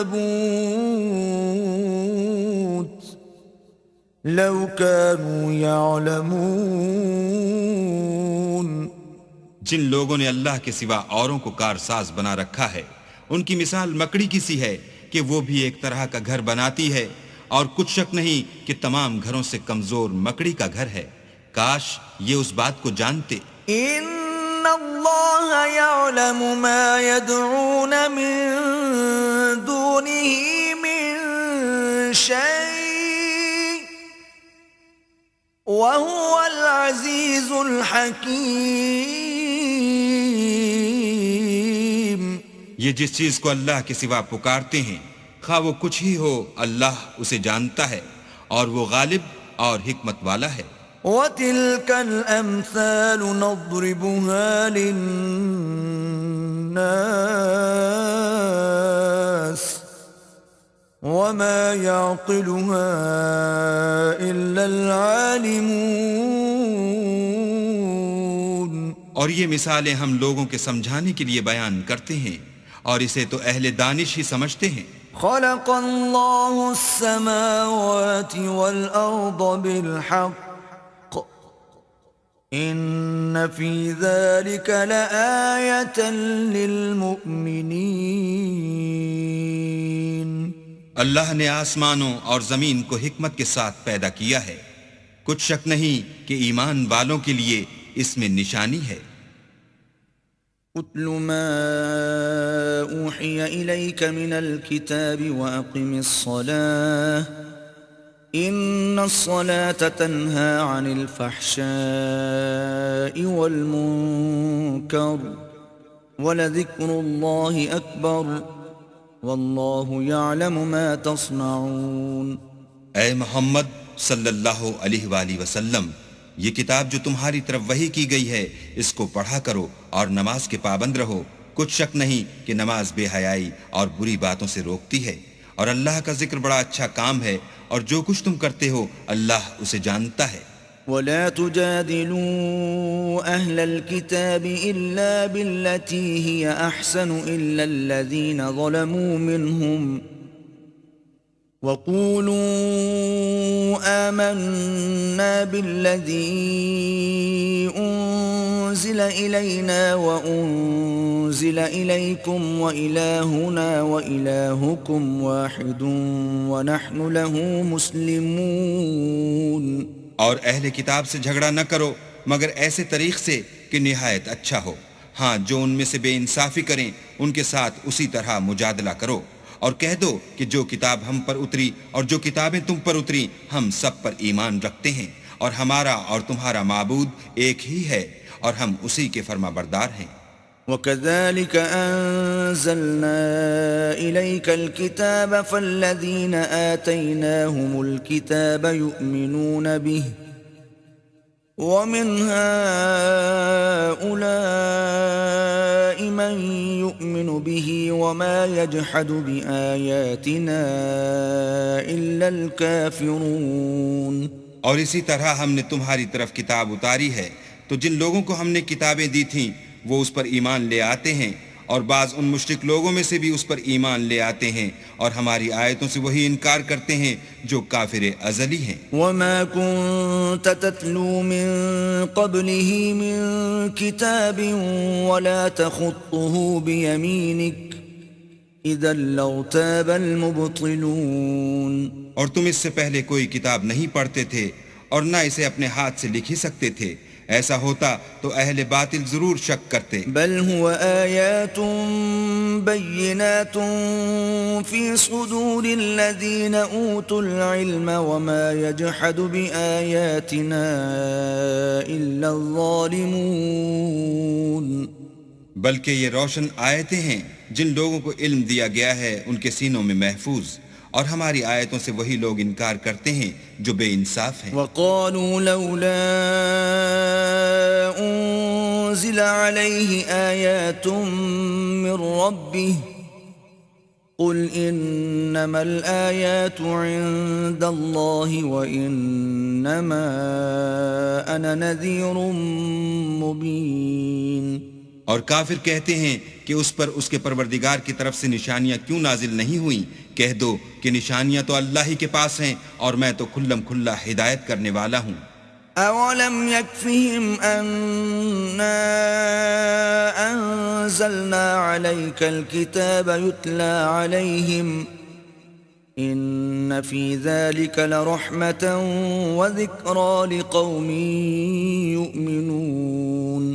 لو كانوا يعلمون۔
جن لوگوں نے اللہ کے سوا اوروں کو کارساز بنا رکھا ہے، ان کی مثال مکڑی کی سی ہے کہ وہ بھی ایک طرح کا گھر بناتی ہے، اور کچھ شک نہیں کہ تمام گھروں سے کمزور مکڑی کا گھر ہے۔ کاش یہ اس بات کو جانتے۔
ان اللہ یعلم ما يدعون من دونه من شيء وهو العزیز الحکیم۔
یہ جس چیز کو اللہ کے سوا پکارتے ہیں، خواہ وہ کچھ ہی ہو، اللہ اسے جانتا ہے، اور وہ غالب اور حکمت والا ہے۔
وَتِلْكَ الْأَمْثَالُ نَضْرِبُهَا لِلنَّاسِ وَمَا يَعْقِلُهَا إِلَّا الْعَالِمُونَ۔
اور یہ مثالیں ہم لوگوں کے سمجھانے کے لیے بیان کرتے ہیں، اور اسے تو اہل دانش ہی سمجھتے ہیں۔
خلق اللہ السماوات والأرض بالحق ان فی ذلك لآیة للمؤمنین۔
اللہ نے آسمانوں اور زمین کو حکمت کے ساتھ پیدا کیا ہے، کچھ شک نہیں کہ ایمان والوں کے لیے اس میں نشانی ہے۔
اتل ما اوحی الیک من الکتاب واقم الصلاة ان الصلاة تنہى عن الفحشاء والمنکر ولذکر اللہ اکبر والله يعلم ما تصنعون.
اے محمد صلی اللہ علیہ وآلہ وسلم، یہ کتاب جو تمہاری طرف وحی کی گئی ہے اس کو پڑھا کرو اور نماز کے پابند رہو. کچھ شک نہیں کہ نماز بے حیائی اور بری باتوں سے روکتی ہے، اور اللہ کا ذکر بڑا اچھا کام ہے، اور جو کچھ تم کرتے ہو اللہ اسے جانتا ہے.
ولا تجادلوا أهل الكتاب إلا بالتي هي أحسن إلا الذين ظلموا منهم وقولوا آمنا بالذي أنزل إلينا وأنزل إليكم وإلهنا وإلهكم واحد ونحن له مسلمون.
اور اہل کتاب سے جھگڑا نہ کرو مگر ایسے طریق سے کہ نہایت اچھا ہو. ہاں، جو ان میں سے بے انصافی کریں ان کے ساتھ اسی طرح مجادلہ کرو، اور کہہ دو کہ جو کتاب ہم پر اتری اور جو کتابیں تم پر اتری ہم سب پر ایمان رکھتے ہیں، اور ہمارا اور تمہارا معبود ایک ہی ہے اور ہم اسی کے فرما بردار ہیں.
وَكَذَلِكَ أَنزَلْنَا إِلَيْكَ الْكِتَابَ فَالَّذِينَ آتَيْنَاهُمُ الْكِتَابَ يُؤْمِنُونَ بِهِ وَمِنْ هَؤُلَاءِ مَنْ يُؤْمِنُ بِهِ وَمَا يَجْحَدُ بِآيَاتِنَا إِلَّا الْكَافِرُونَ.
اور اسی طرح ہم نے تمہاری طرف کتاب اتاری ہے تو جن لوگوں کو ہم نے کتابیں دی تھیں وہ اس پر ایمان لے آتے ہیں، اور بعض ان مشرک لوگوں میں سے بھی اس پر ایمان لے آتے ہیں اور ہماری آیتوں سے وہی انکار کرتے ہیں جو کافر ازلی ہیں.
وَمَا كُنْتَ تَتْلُو مِن قَبْلِهِ مِن كِتَابٍ وَلَا تَخُطُّهُ بِيَمِينِكَ إِذًا لَّارْتَابَ الْمُبْطِلُونَ.
اور تم اس سے پہلے کوئی کتاب نہیں پڑھتے تھے اور نہ اسے اپنے ہاتھ سے لکھ ہی سکتے تھے، ایسا ہوتا تو اہل باطل ضرور شک کرتے.
بل هو آیات بینات فی صدور الذین اوتوا العلم وما یجحد بآیاتنا الا الظالمون.
بلکہ یہ روشن آیتیں ہیں جن لوگوں کو علم دیا گیا ہے ان کے سینوں میں محفوظ، اور ہماری آیتوں سے وہی لوگ انکار کرتے ہیں جو بے انصاف ہیں.
وقالوا لولا انزل عليه آیات من ربه قل انما الآیات عند الله وانما انا نذیر مبین.
اور کافر کہتے ہیں کہ اس پر اس کے پروردگار کی طرف سے نشانیاں کیوں نازل نہیں ہوئیں؟ کہہ دو کہ نشانیاں تو اللہ ہی کے پاس ہیں اور میں تو کھلم کھلا ہدایت کرنے والا ہوں.
اولم يكفهم اننا انزلنا عليك الكتاب يتلى عليهم ان في ذلك لرحمة وذكرى لقوم يؤمنون.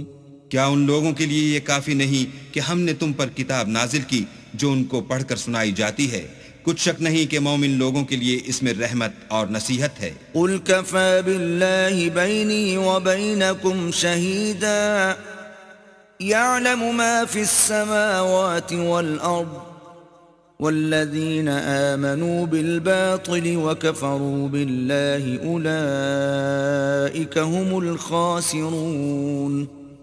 کیا ان لوگوں کے لیے یہ کافی نہیں کہ ہم نے تم پر کتاب نازل کی جو ان کو پڑھ کر سنائی جاتی ہے؟ کچھ شک نہیں کہ مومن لوگوں کے لیے اس میں رحمت اور نصیحت ہے.
قل كفى بالله بيني وبينكم شهيدا يعلم ما في السماوات والأرض والذين آمنوا بالباطل وكفروا بالله أولئك هم الخاسرون.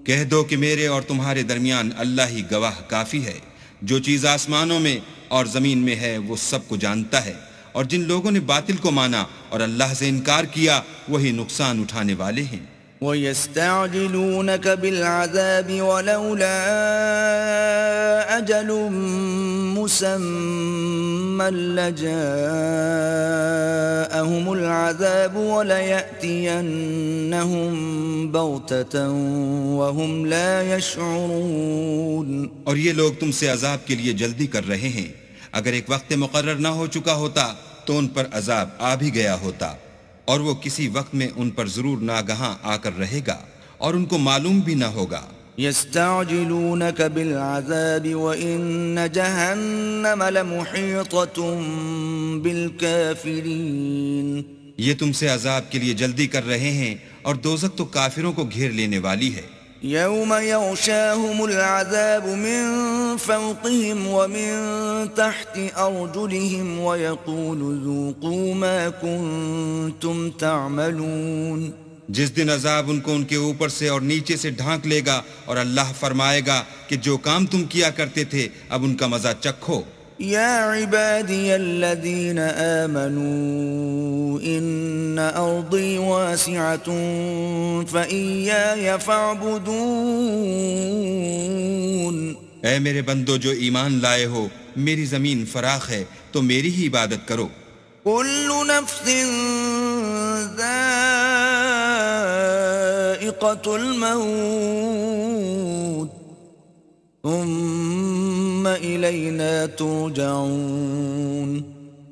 کہہ دو کہ میرے اور تمہارے درمیان اللہ ہی گواہ کافی ہے. جو چیز آسمانوں میں اور زمین میں ہے وہ سب کو جانتا ہے، اور جن لوگوں نے باطل کو مانا اور اللہ سے انکار کیا وہی نقصان اٹھانے والے ہیں.
وَيَسْتَعْجِلُونَكَ بِالْعَذَابِ وَلَوْلَا أَجَلٌ مُّسَمًّى لَّجَاءَهُمُ الْعَذَابُ وَلَيَأْتِيَنَّهُم بَغْتَةً وَهُمْ لَا يَشْعُرُونَ.
اور یہ لوگ تم سے عذاب کے لیے جلدی کر رہے ہیں، اگر ایک وقت مقرر نہ ہو چکا ہوتا تو ان پر عذاب آ بھی گیا ہوتا، اور وہ کسی وقت میں ان پر ضرور ناگہاں آ کر رہے گا اور ان کو معلوم بھی نہ ہوگا.
يستعجلونك بالعذاب وإن جهنم لمحيطة بالكافرين.
یہ تم سے عذاب کے لیے جلدی کر رہے ہیں اور دوزخ تو کافروں کو گھیر لینے والی ہے.
يوم يغشاهم العذاب من فوقهم ومن تحت أرجلهم ويقول ذوقوا ما كنتم تعملون.
جس دن عذاب ان کو ان کے اوپر سے اور نیچے سے ڈھانک لے گا اور اللہ فرمائے گا کہ جو کام تم کیا کرتے تھے اب ان کا مزہ چکھو.
يا عبادي الذين آمنوا إن أرضي واسعة فإياي فاعبدون.
اے میرے بندو جو ایمان لائے ہو میری زمین فراخ ہے تو میری ہی عبادت کرو.
كل نفس ذائقة الموت ثم إلينا ترجعون.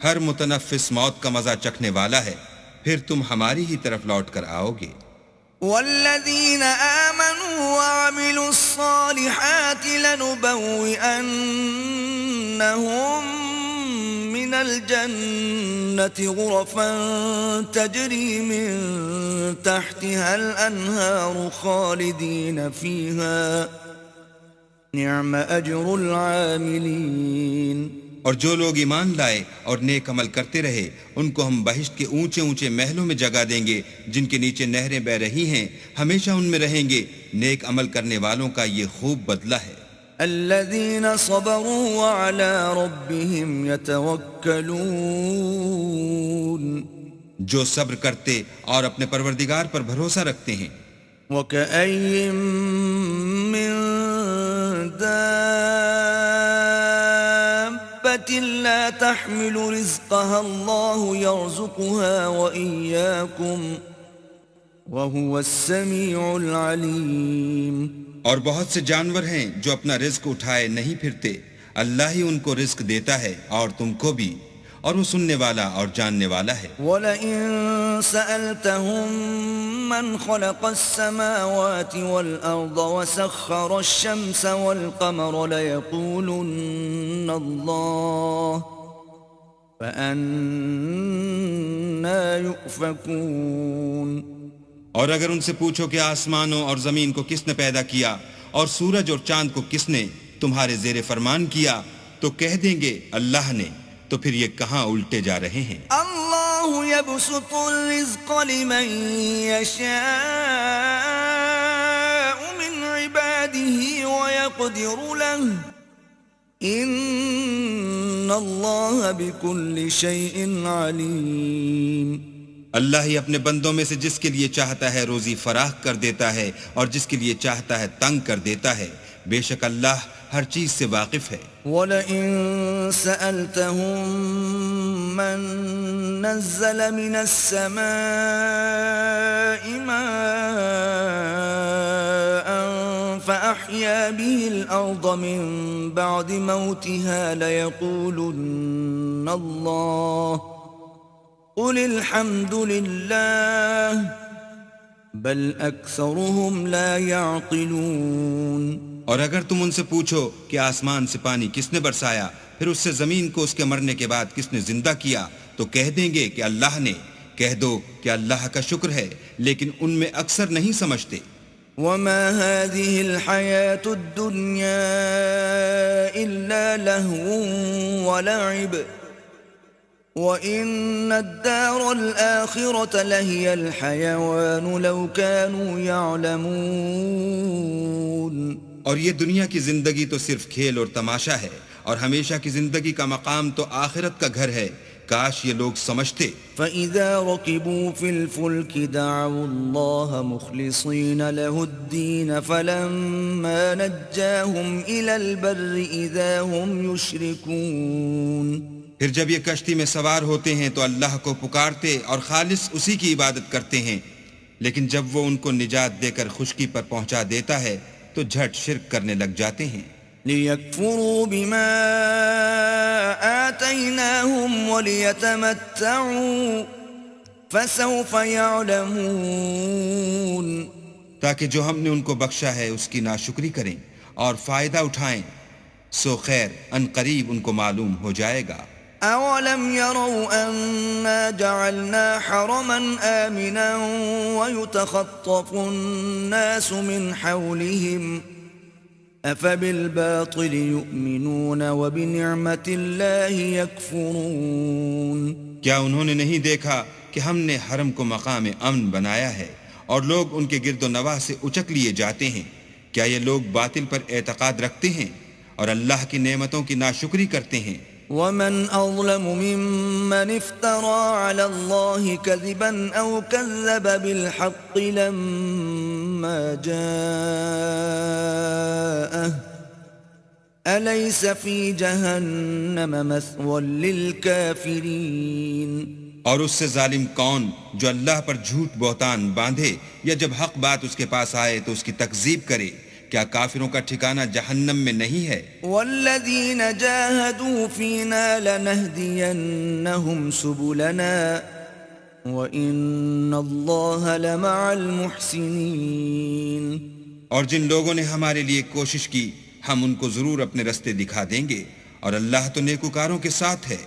ہر متنفس موت کا مزہ چکھنے والا ہے پھر تم ہماری ہی طرف لوٹ کر آؤ گے.
والذين آمنوا وعملوا الصالحات لنبوئنهم من الجنة غرفا تجري من تحتها الأنهار خالدين فيها نعم أجر العاملين.
اور جو لوگ ایمان لائے اور نیک عمل کرتے رہے ان کو ہم بہشت کے اونچے اونچے محلوں میں جگہ دیں گے جن کے نیچے نہریں بہ رہی ہیں، ہمیشہ ان میں رہیں گے. نیک عمل کرنے والوں کا یہ خوب بدلہ ہے.
الذين صبروا وعلى ربهم يتوكلون.
جو صبر کرتے اور اپنے پروردگار پر بھروسہ رکھتے ہیں.
وكأي من دابة لا تحمل رزقها الله يرزقها وإياكم وهو السميع العليم.
اور بہت سے جانور ہیں جو اپنا رزق اٹھائے نہیں پھرتے، اللہ ہی ان کو رزق دیتا ہے اور تم کو بھی، اور وہ سننے والا اور جاننے والا ہے.
وَلَئِن سَأَلْتَهُم مَّنْ خَلَقَ السَّمَاوَاتِ وَالْأَرْضَ وَسَخَّرَ الشَّمْسَ وَالْقَمَرَ لَيَقُولُنَّ اللَّهُ فَأَنَّىٰ يُؤْفَكُونَ.
اور اگر ان سے پوچھو کہ آسمانوں اور زمین کو کس نے پیدا کیا اور سورج اور چاند کو کس نے تمہارے زیر فرمان کیا تو کہہ دیں گے اللہ نے، تو پھر یہ کہاں الٹے جا رہے ہیں.
اللہ یبسط الرزق لمن یشاء من عباده ويقدر له ان اللہ بكل شيء علیم.
اللہ ہی اپنے بندوں میں سے جس کے لیے چاہتا ہے روزی فراخ کر دیتا ہے اور جس کے لیے چاہتا ہے تنگ کر دیتا ہے. بے شک اللہ ہر چیز سے واقف ہے.
وَلَئِن سَأَلْتَهُم مَّن نَّزَّلَ مِنَ السَّمَاءِ مَاءً فَأَحْيَا بِهِ الْأَرْضَ مِن بَعْدِ مَوْتِهَا لَيَقُولُنَّ اللَّهُ قُلِ الْحَمْدُ لِلَّهِ بَلْ أَكْثَرُهُمْ لَا يَعْقِلُونَ.
اور اگر تم ان سے پوچھو کہ آسمان سے پانی کس نے برسایا پھر اس سے زمین کو اس کے مرنے کے بعد کس نے زندہ کیا تو کہہ دیں گے کہ اللہ نے. کہہ دو کہ اللہ کا شکر ہے لیکن ان میں اکثر نہیں سمجھتے.
وَمَا هَذِهِ الْحَيَاةُ الدُّنْيَا إِلَّا لَهْوٌ وَلَعِبٌ وَإِنَّ الدَّارَ الْآخِرَةَ لَهِيَ الْحَيَوَانُ لَوْ كَانُوا يَعْلَمُونَ.
اور یہ دنیا کی زندگی تو صرف کھیل اور تماشا ہے اور ہمیشہ کی زندگی کا مقام تو آخرت کا گھر ہے. کاش یہ لوگ سمجھتے.
فَإِذَا رَكِبُوا فِي الْفُلْكِ دَعَوُا اللَّهَ مُخْلِصِينَ لَهُ الدِّينَ فَلَمَّا نَجَّاهُمْ إِلَى الْبَرِّ إِذَا هُمْ يُشْرِكُونَ.
پھر جب یہ کشتی میں سوار ہوتے ہیں تو اللہ کو پکارتے اور خالص اسی کی عبادت کرتے ہیں، لیکن جب وہ ان کو نجات دے کر خشکی پر پہنچا دیتا ہے تو جھٹ شرک کرنے لگ جاتے ہیں.
لِيَكْفُرُوا بِمَا آتَيْنَاهُمْ وَلِيَتَمَتَّعُوا فَسَوْفَ يَعْلَمُونَ.
تاکہ جو ہم نے ان کو بخشا ہے اس کی ناشکری کریں اور فائدہ اٹھائیں، سو خیر ان قریب ان کو معلوم ہو جائے گا.
أولم يروا أنا جعلنا حرما آمنا ويتخطف الناس من حولهم أفبالباطل يؤمنون وبنعمة الله يكفرون
کیا انہوں نے نہیں دیکھا کہ ہم نے حرم کو مقام امن بنایا ہے اور لوگ ان کے گرد و نواح سے اچک لیے جاتے ہیں؟ کیا یہ لوگ باطل پر اعتقاد رکھتے ہیں اور اللہ کی نعمتوں کی ناشکری کرتے ہیں؟
ومن أظلم ممن افترى على الله كذبا أو كذب بالحق لما جاءه أليس في جهنم مثوى للكافرين
اور اس سے ظالم کون جو اللہ پر جھوٹ بہتان باندھے یا جب حق بات اس کے پاس آئے تو اس کی تکذیب کرے؟ کیا کافروں کا ٹھکانہ جہنم میں نہیں ہے؟
والذین جاہدوا فینا لنہدینہم سبلنا وإن اللہ لمع المحسنین
اور جن لوگوں نے ہمارے لیے کوشش کی ہم ان کو ضرور اپنے رستے دکھا دیں گے اور اللہ تو نیکوکاروں کے ساتھ ہے۔